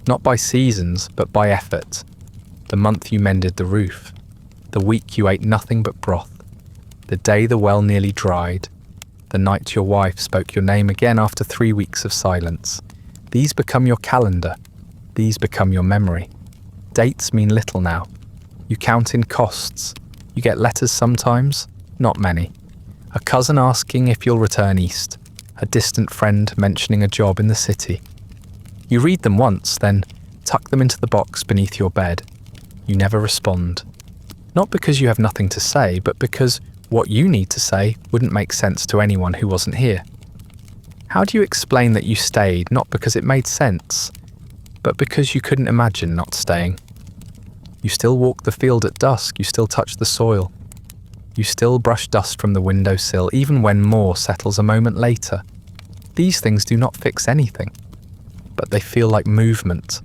not by seasons, but by effort. The month you mended the roof, the week you ate nothing but broth, the day the well nearly dried, the night your wife spoke your name again after 3 weeks of silence. These become your calendar. These become your memory. Dates mean little now. You count in costs. You get letters sometimes, not many. A cousin asking if you'll return east. A distant friend mentioning a job in the city. You read them once, then tuck them into the box beneath your bed. You never respond. Not because you have nothing to say, but because what you need to say wouldn't make sense to anyone who wasn't here. How do you explain that you stayed, not because it made sense, but because you couldn't imagine not staying? You still walk the field at dusk, you still touch the soil. You still brush dust from the windowsill, even when more settles a moment later. These things do not fix anything, but they feel like movement.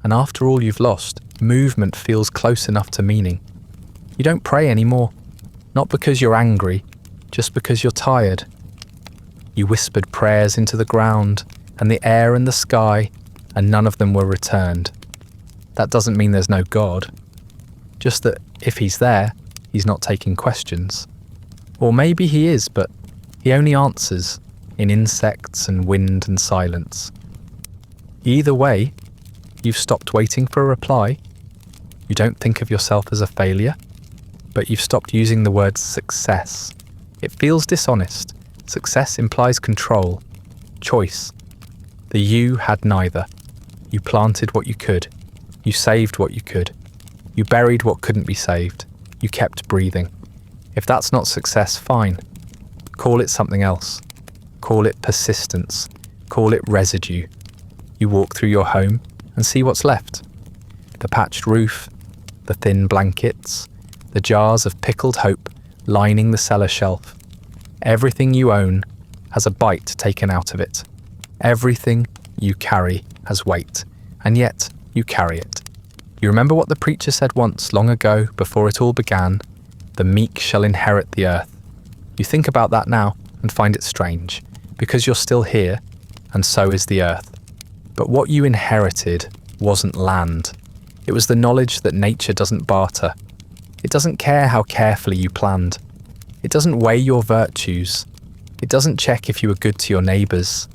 And after all you've lost, movement feels close enough to meaning. You don't pray anymore, not because you're angry, just because you're tired. You whispered prayers into the ground, and the air and the sky, and none of them were returned. That doesn't mean there's no God, just that if he's there, he's not taking questions. Or maybe he is, but he only answers in insects and wind and silence. Either way, you've stopped waiting for a reply. You don't think of yourself as a failure, but you've stopped using the word success. It feels dishonest. Success implies control, choice. The you had neither. You planted what you could. You saved what you could. You buried what couldn't be saved. You kept breathing. If that's not success, fine. Call it something else. Call it persistence. Call it residue. You walk through your home and see what's left. The patched roof, the thin blankets, the jars of pickled hope lining the cellar shelf. Everything you own has a bite taken out of it. Everything you carry has weight, and yet you carry it. You remember what the preacher said once, long ago, before it all began? The meek shall inherit the earth. You think about that now and find it strange, because you're still here, and so is the earth. But what you inherited wasn't land. It was the knowledge that nature doesn't barter. It doesn't care how carefully you planned. It doesn't weigh your virtues. It doesn't check if you are good to your neighbours.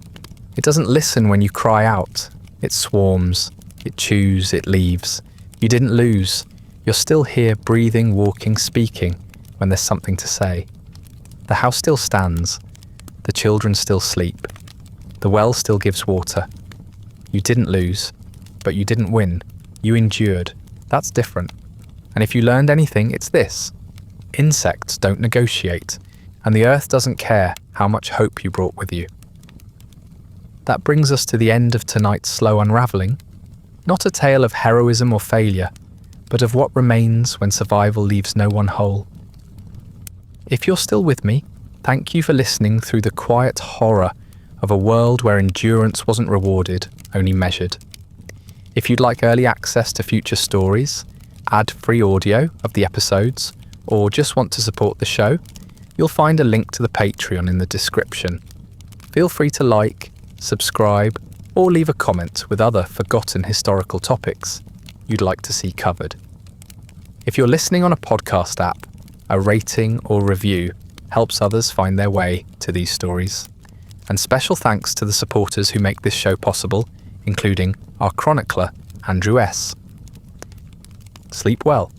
It doesn't listen when you cry out. It swarms. It chews. It leaves. You didn't lose. You're still here, breathing, walking, speaking, when there's something to say. The house still stands. The children still sleep. The well still gives water. You didn't lose, but you didn't win. You endured. That's different. And if you learned anything, it's this. Insects don't negotiate, and the earth doesn't care how much hope you brought with you. That brings us to the end of tonight's slow unravelling. Not a tale of heroism or failure, but of what remains when survival leaves no one whole. If you're still with me, thank you for listening through the quiet horror of a world where endurance wasn't rewarded, only measured. If you'd like early access to future stories, ad-free audio of the episodes, or just want to support the show, you'll find a link to the Patreon in the description. Feel free to like, subscribe, or leave a comment with other forgotten historical topics you'd like to see covered. If you're listening on a podcast app, a rating or review helps others find their way to these stories. And special thanks to the supporters who make this show possible, including our chronicler, Andrew S. Sleep well.